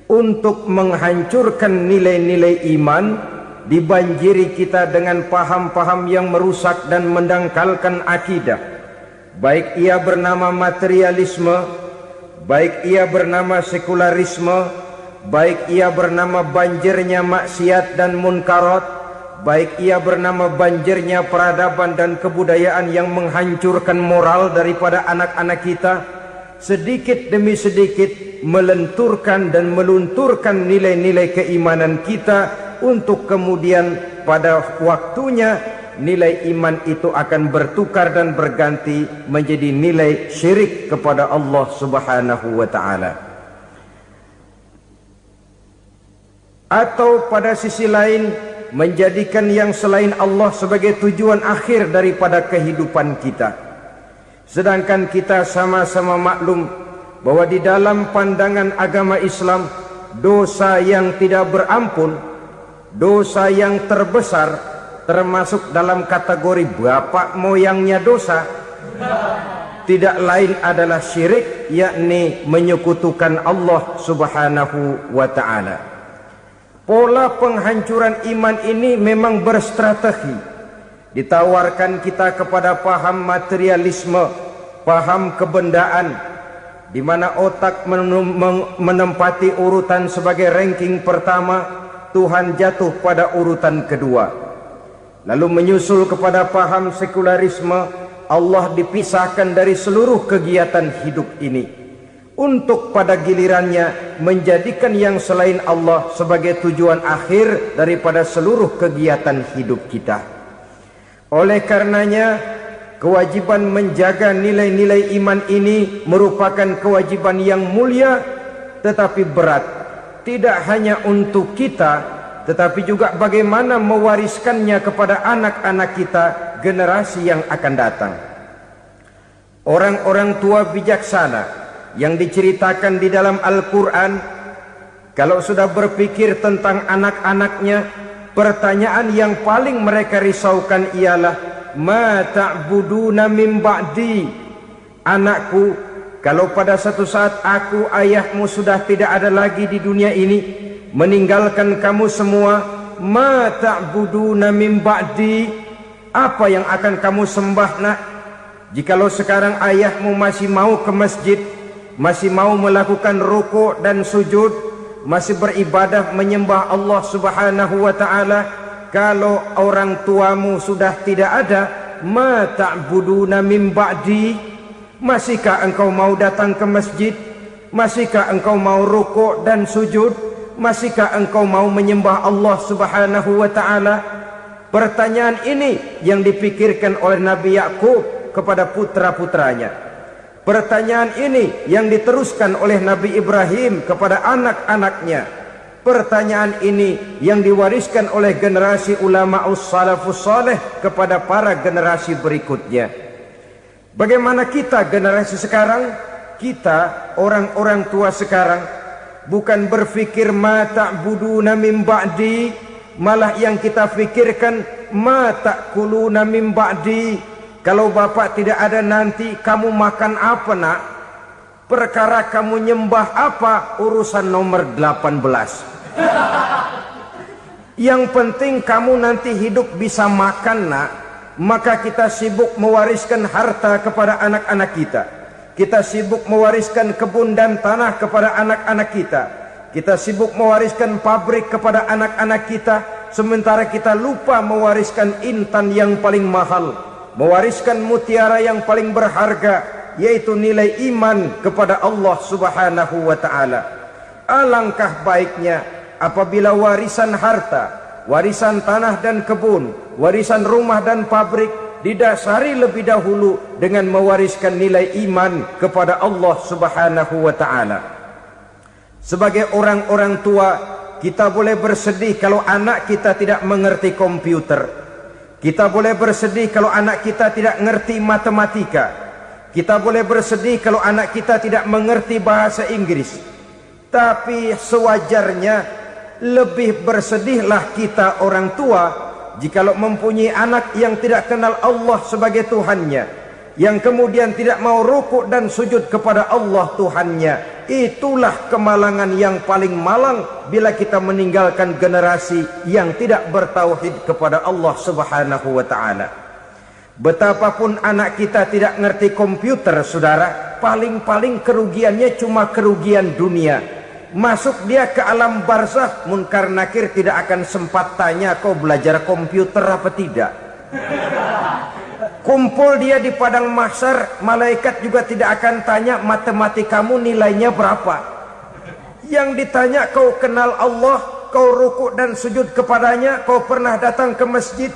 Untuk menghancurkan nilai-nilai iman, dibanjiri kita dengan paham-paham yang merusak dan mendangkalkan akidah. Baik ia bernama materialisme, baik ia bernama sekularisme, baik ia bernama banjirnya maksiat dan munkarat, baik ia bernama banjirnya peradaban dan kebudayaan yang menghancurkan moral daripada anak-anak kita, sedikit demi sedikit melenturkan dan melunturkan nilai-nilai keimanan kita, untuk kemudian pada waktunya nilai iman itu akan bertukar dan berganti menjadi nilai syirik kepada Allah subhanahu wa ta'ala. Atau pada sisi lain, menjadikan yang selain Allah sebagai tujuan akhir daripada kehidupan kita. Sedangkan kita sama-sama maklum bahwa di dalam pandangan agama Islam, dosa yang tidak berampun, dosa yang terbesar, termasuk dalam kategori bapak moyangnya dosa, tidak lain adalah syirik, yakni menyekutukan Allah subhanahu wa ta'ala. Pola penghancuran iman ini memang berstrategi. Ditawarkan kita kepada paham materialisme, paham kebendaan, di mana otak menempati urutan sebagai ranking pertama, Tuhan jatuh pada urutan kedua. Lalu menyusul kepada paham sekularisme, Allah dipisahkan dari seluruh kegiatan hidup ini, untuk pada gilirannya menjadikan yang selain Allah sebagai tujuan akhir daripada seluruh kegiatan hidup kita. Oleh karenanya, kewajiban menjaga nilai-nilai iman ini merupakan kewajiban yang mulia tetapi berat, tidak hanya untuk kita, tetapi juga bagaimana mewariskannya kepada anak-anak kita, generasi yang akan datang. Orang-orang tua bijaksana yang diceritakan di dalam Al-Quran, kalau sudah berpikir tentang anak-anaknya, pertanyaan yang paling mereka risaukan ialah, ma ta'buduna min ba'di. Anakku, kalau pada satu saat aku, ayahmu sudah tidak ada lagi di dunia ini, meninggalkan kamu semua, ma ta'buduna min ba'di, apa yang akan kamu sembah nak? Jikalau sekarang ayahmu masih mau ke masjid, masih mau melakukan rukuk dan sujud, masih beribadah menyembah Allah Subhanahu wa ta'ala, kalau orang tuamu sudah tidak ada, ma ta'buduna min ba'di, masihkah engkau mau datang ke masjid? Masihkah engkau mau rukuk dan sujud? Masihkah engkau mau menyembah Allah Subhanahu wa ta'ala? Pertanyaan ini yang dipikirkan oleh Nabi Yakub kepada putra-putranya. Pertanyaan ini yang diteruskan oleh Nabi Ibrahim kepada anak-anaknya. Pertanyaan ini yang diwariskan oleh generasi ulama salafus saleh kepada para generasi berikutnya. Bagaimana kita generasi sekarang? Kita orang-orang tua sekarang bukan berfikir ma ta'buduna min ba'di, malah yang kita fikirkan ma ta'kuluna min ba'di. Kalau bapak tidak ada nanti kamu makan apa nak? Perkara kamu nyembah apa urusan nomor 18. Yang penting kamu nanti hidup bisa makan nak. Maka kita sibuk mewariskan harta kepada anak-anak kita. Kita sibuk mewariskan kebun dan tanah kepada anak-anak kita. Kita sibuk mewariskan pabrik kepada anak-anak kita. Sementara kita lupa mewariskan intan yang paling mahal, mewariskan mutiara yang paling berharga, yaitu nilai iman kepada Allah Subhanahu wa ta'ala. Alangkah baiknya apabila warisan harta, warisan tanah dan kebun, warisan rumah dan pabrik didasari lebih dahulu dengan mewariskan nilai iman kepada Allah Subhanahu wa ta'ala. Sebagai orang-orang tua, kita boleh bersedih kalau anak kita tidak mengerti komputer. Kita boleh bersedih kalau anak kita tidak mengerti matematika. Kita boleh bersedih kalau anak kita tidak mengerti bahasa Inggris. Tapi sewajarnya lebih bersedihlah kita orang tua jikalau mempunyai anak yang tidak kenal Allah sebagai Tuhannya, yang kemudian tidak mau rukuk dan sujud kepada Allah Tuhannya. Itulah kemalangan yang paling malang bila kita meninggalkan generasi yang tidak bertauhid kepada Allah Subhanahu wa ta'ala. Betapapun anak kita tidak ngerti komputer, saudara, paling-paling kerugiannya cuma kerugian dunia. Masuk dia ke alam barzakh, munkar nakir tidak akan sempat tanya kau belajar komputer apa tidak. Kumpul dia di padang mahsyar, malaikat juga tidak akan tanya matematikamu nilainya berapa. Yang ditanya kau kenal Allah, kau rukuk dan sujud kepadanya, kau pernah datang ke masjid.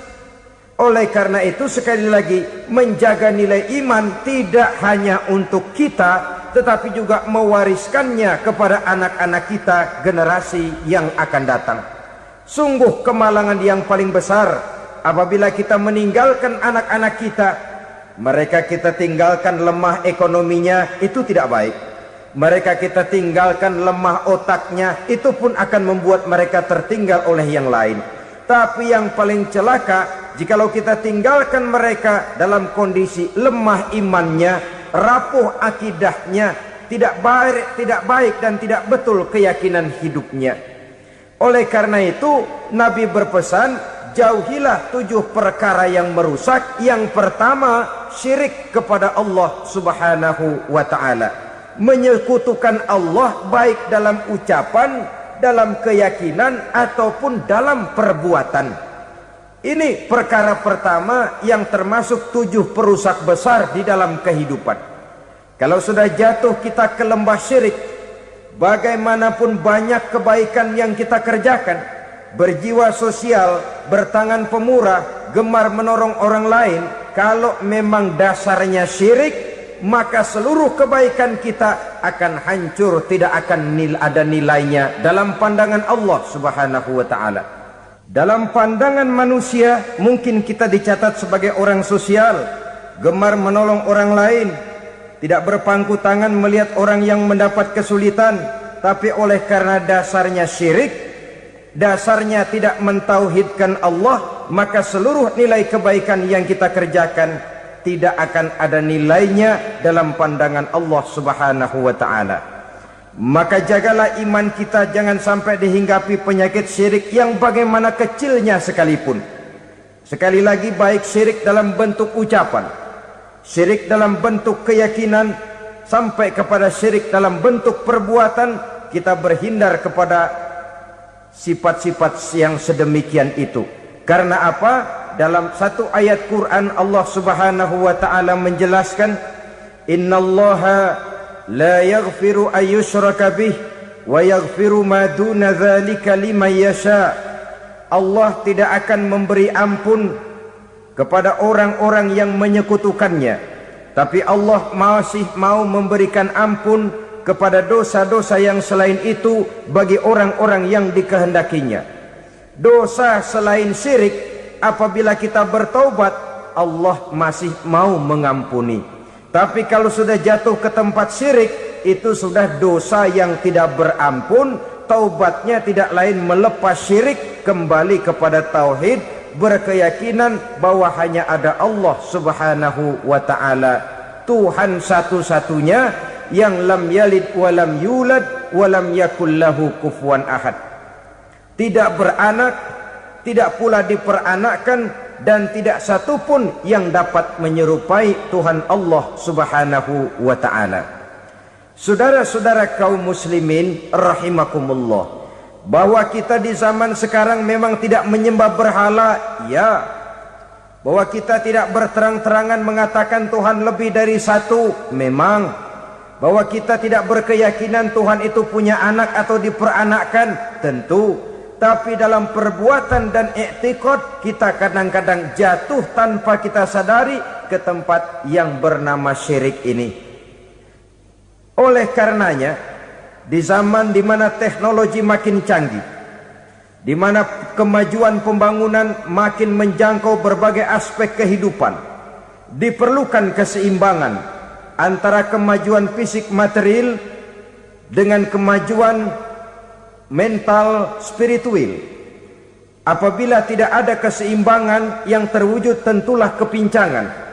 Oleh karena itu sekali lagi, menjaga nilai iman tidak hanya untuk kita, tetapi juga mewariskannya kepada anak-anak kita generasi yang akan datang. Sungguh kemalangan yang paling besar apabila kita meninggalkan anak-anak kita. Mereka kita tinggalkan lemah ekonominya, itu tidak baik. Mereka kita tinggalkan lemah otaknya, itu pun akan membuat mereka tertinggal oleh yang lain. Tapi yang paling celaka, jikalau kita tinggalkan mereka dalam kondisi lemah imannya, rapuh akidahnya, tidak baik dan tidak betul keyakinan hidupnya. Oleh karena itu Nabi berpesan, jauhilah 7 perkara yang merusak. Yang pertama, syirik kepada Allah Subhanahu wa ta'ala. Menyekutukan Allah baik dalam ucapan, dalam keyakinan, ataupun dalam perbuatan. Ini perkara pertama yang termasuk 7 perusak besar di dalam kehidupan. Kalau sudah jatuh kita ke lembah syirik, bagaimanapun banyak kebaikan yang kita kerjakan, berjiwa sosial, bertangan pemurah, gemar menolong orang lain, kalau memang dasarnya syirik, maka seluruh kebaikan kita akan hancur, tidak akan ada nilainya dalam pandangan Allah Subhanahu wa ta'ala. Dalam pandangan manusia, mungkin kita dicatat sebagai orang sosial, gemar menolong orang lain, tidak berpangku tangan melihat orang yang mendapat kesulitan, tapi oleh karena dasarnya syirik, dasarnya tidak mentauhidkan Allah, maka seluruh nilai kebaikan yang kita kerjakan tidak akan ada nilainya dalam pandangan Allah Subhanahu wa ta'ala. Maka jagalah iman kita jangan sampai dihinggapi penyakit syirik yang bagaimana kecilnya sekalipun. Sekali lagi, baik syirik dalam bentuk ucapan, syirik dalam bentuk keyakinan, sampai kepada syirik dalam bentuk perbuatan, kita berhindar kepada sifat-sifat yang sedemikian itu. Karena apa? Dalam satu ayat Quran Allah Subhanahu wa ta'ala menjelaskan, innallaha la yaghfiru ayyushraka bih wa yaghfiru ma duna dzalika liman yasha. Allah tidak akan memberi ampun kepada orang-orang yang menyekutukannya, tapi Allah masih mau memberikan ampun kepada dosa-dosa yang selain itu bagi orang-orang yang dikehendakinya. Dosa selain syirik, apabila kita bertaubat, Allah masih mau mengampuni. Tapi kalau sudah jatuh ke tempat syirik, itu sudah dosa yang tidak berampun. Taubatnya tidak lain melepas syirik, kembali kepada tauhid, berkeyakinan bahwa hanya ada Allah Subhanahu wa ta'ala, Tuhan satu-satunya yang lam yalid walam yulad walam yakul lahu kufuwan ahad. Tidak beranak, tidak pula diperanakkan, dan tidak satupun yang dapat menyerupai Tuhan Allah Subhanahu wa ta'ala. Saudara-saudara kaum muslimin rahimakumullah, bahwa kita di zaman sekarang memang tidak menyembah berhala, ya. Bahwa kita tidak berterang-terangan mengatakan Tuhan lebih dari satu, memang. Bahwa kita tidak berkeyakinan Tuhan itu punya anak atau diperanakkan, tentu. Tapi dalam perbuatan dan i'tiqad, kita kadang-kadang jatuh tanpa kita sadari ke tempat yang bernama syirik ini. Oleh karenanya, di zaman di mana teknologi makin canggih, di mana kemajuan pembangunan makin menjangkau berbagai aspek kehidupan, diperlukan keseimbangan antara kemajuan fisik material dengan kemajuan mental spiritual. Apabila tidak ada keseimbangan, yang terwujud tentulah kepincangan,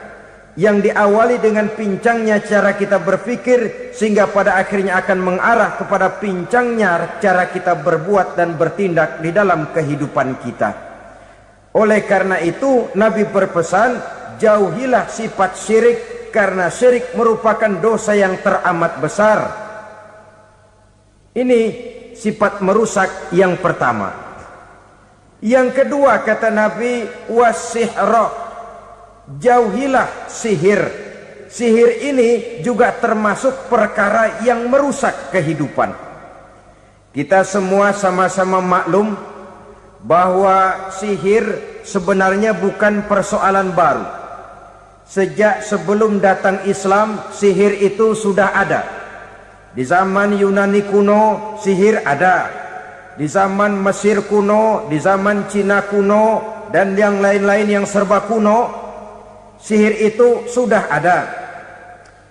yang diawali dengan pincangnya cara kita berpikir, sehingga pada akhirnya akan mengarah kepada pincangnya cara kita berbuat dan bertindak di dalam kehidupan kita. Oleh karena itu Nabi berpesan, jauhilah sifat syirik, karena syirik merupakan dosa yang teramat besar. Ini sifat merusak yang pertama. Yang kedua, kata Nabi, wasihra, jauhilah sihir. Sihir ini juga termasuk perkara yang merusak kehidupan. Kita semua sama-sama maklum bahwa sihir sebenarnya bukan persoalan baru. Sejak sebelum datang Islam, sihir itu sudah ada. Di zaman Yunani kuno, sihir ada. Di zaman Mesir kuno, di zaman Cina kuno, dan yang lain-lain yang serba kuno, sihir itu sudah ada.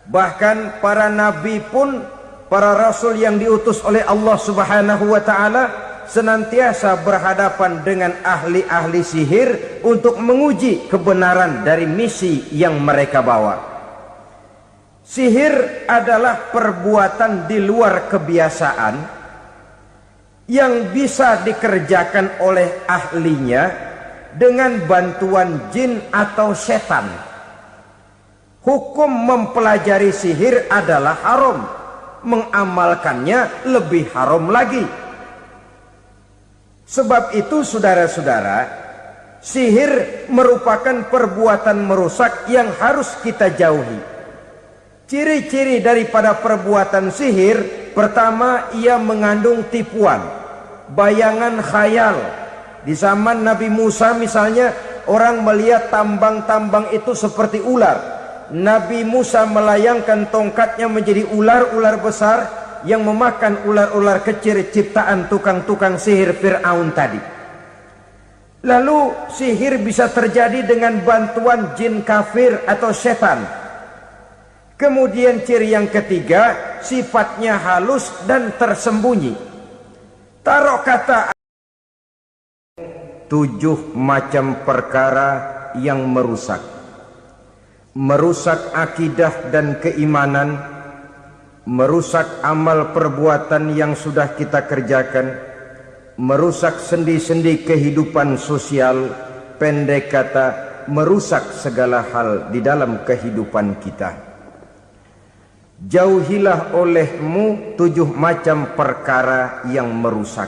Bahkan para nabi pun, para rasul yang diutus oleh Allah Subhanahu wa ta'ala, senantiasa berhadapan dengan ahli-ahli sihir untuk menguji kebenaran dari misi yang mereka bawa. Sihir adalah perbuatan di luar kebiasaan yang bisa dikerjakan oleh ahlinya dengan bantuan jin atau setan. Hukum mempelajari sihir adalah haram, mengamalkannya lebih haram lagi. Sebab itu saudara-saudara, sihir merupakan perbuatan merusak yang harus kita jauhi. Ciri-ciri daripada perbuatan sihir, pertama, ia mengandung tipuan, bayangan khayal. Di zaman Nabi Musa misalnya, orang melihat tambang-tambang itu seperti ular. Nabi Musa melayangkan tongkatnya menjadi ular-ular besar yang memakan ular-ular kecil ciptaan tukang-tukang sihir Fir'aun tadi. Lalu sihir bisa terjadi dengan bantuan jin kafir atau setan. Kemudian ciri yang ketiga, sifatnya halus dan tersembunyi. Taruh kata 7 macam perkara yang merusak akidah dan keimanan, merusak amal perbuatan yang sudah kita kerjakan, merusak sendi-sendi kehidupan sosial, pendek kata merusak segala hal di dalam kehidupan kita. Jauhilah olehmu 7 macam perkara yang merusak.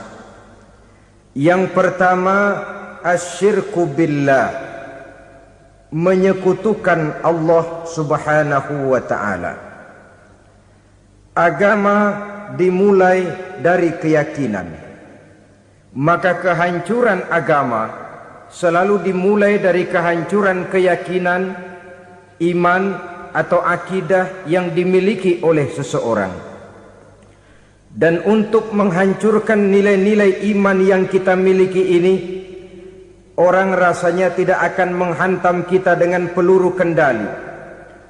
Yang pertama, asyirku billah, menyekutukan Allah subhanahu wa ta'ala. Agama dimulai dari keyakinan, maka kehancuran agama selalu dimulai dari kehancuran keyakinan, iman atau akidah yang dimiliki oleh seseorang. Dan untuk menghancurkan nilai-nilai iman yang kita miliki ini, orang rasanya tidak akan menghantam kita dengan peluru kendali.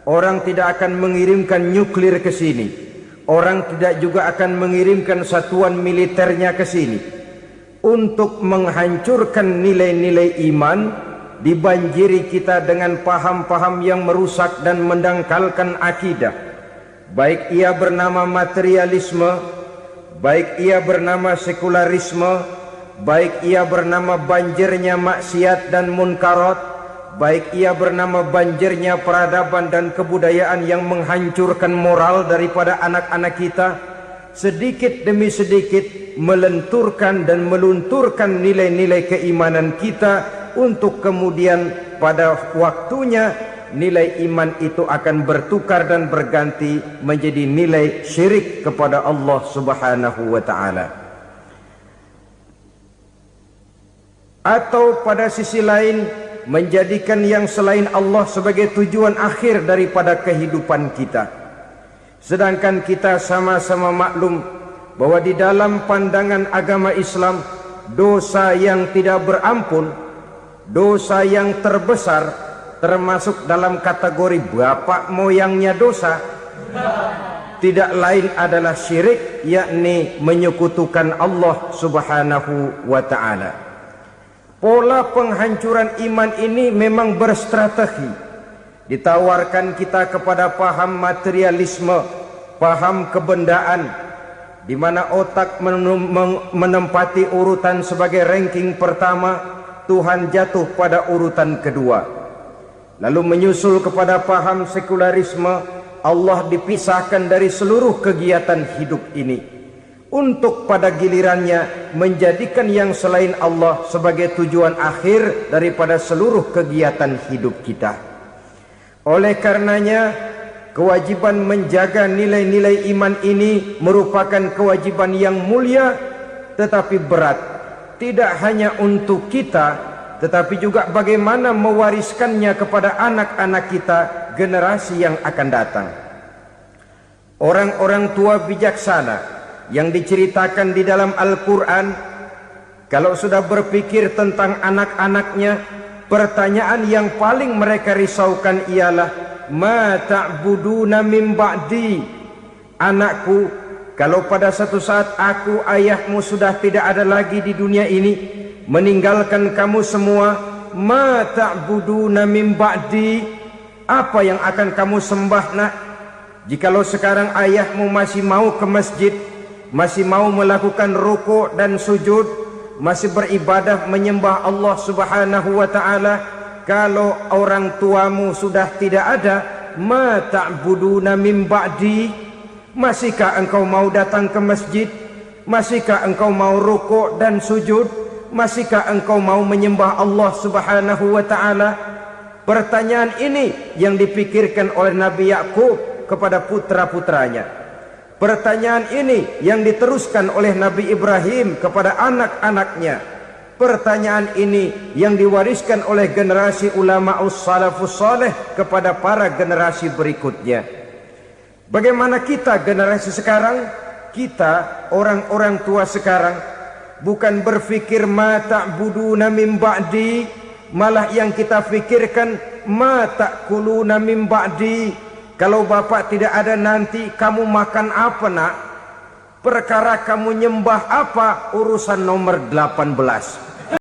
Orang tidak akan mengirimkan nuklir ke sini. Orang tidak juga akan mengirimkan satuan militernya ke sini. Untuk menghancurkan nilai-nilai iman, dibanjiri kita dengan paham-paham yang merusak dan mendangkalkan akidah. Baik ia bernama materialisme, baik ia bernama sekularisme, baik ia bernama banjirnya maksiat dan munkarat, baik ia bernama banjirnya peradaban dan kebudayaan yang menghancurkan moral daripada anak-anak kita, sedikit demi sedikit melenturkan dan melunturkan nilai-nilai keimanan kita, untuk kemudian pada waktunya nilai iman itu akan bertukar dan berganti menjadi nilai syirik kepada Allah subhanahu wa ta'ala. Atau pada sisi lain, menjadikan yang selain Allah sebagai tujuan akhir daripada kehidupan kita. Sedangkan kita sama-sama maklum bahwa di dalam pandangan agama Islam, dosa yang tidak berampun, dosa yang terbesar, termasuk dalam kategori bapak moyangnya dosa, tidak lain adalah syirik, yakni menyekutukan Allah subhanahu wa ta'ala. Pola penghancuran iman ini memang berstrategi. Ditawarkan kita kepada paham materialisme, paham kebendaan, di mana otak menempati urutan sebagai ranking pertama, Tuhan jatuh pada urutan kedua. Lalu menyusul kepada paham sekularisme, Allah dipisahkan dari seluruh kegiatan hidup ini, untuk pada gilirannya menjadikan yang selain Allah sebagai tujuan akhir daripada seluruh kegiatan hidup kita. Oleh karenanya, kewajiban menjaga nilai-nilai iman ini merupakan kewajiban yang mulia tetapi berat. Tidak hanya untuk kita, tetapi juga bagaimana mewariskannya kepada anak-anak kita, generasi yang akan datang. Orang-orang tua bijaksana yang diceritakan di dalam Al-Quran, kalau sudah berpikir tentang anak-anaknya, pertanyaan yang paling mereka risaukan ialah, ma ta'buduna min ba'di. Anakku, kalau pada satu saat aku, ayahmu sudah tidak ada lagi di dunia ini, meninggalkan kamu semua, ma ta'buduna min ba'di, apa yang akan kamu sembah nak? Jikalau sekarang ayahmu masih mau ke masjid, masih mau melakukan rukuk dan sujud, masih beribadah menyembah Allah subhanahu wa ta'ala, kalau orang tuamu sudah tidak ada, ma ta'buduna min ba'di, masihkah engkau mau datang ke masjid? Masihkah engkau mau rukuk dan sujud? Masihkah engkau mau menyembah Allah subhanahu wa ta'ala? Pertanyaan ini yang dipikirkan oleh Nabi Yakub kepada putra-putranya. Pertanyaan ini yang diteruskan oleh Nabi Ibrahim kepada anak-anaknya. Pertanyaan ini yang diwariskan oleh generasi ulama salafus saleh kepada para generasi berikutnya. Bagaimana kita generasi sekarang? Kita orang-orang tua sekarang bukan berfikir ma ta'buduna min ba'di, malah yang kita fikirkan ma ta'kuluna min ba'di, Kalau bapak tidak ada nanti kamu makan apa nak? Perkara kamu nyembah apa? Urusan nomor 18.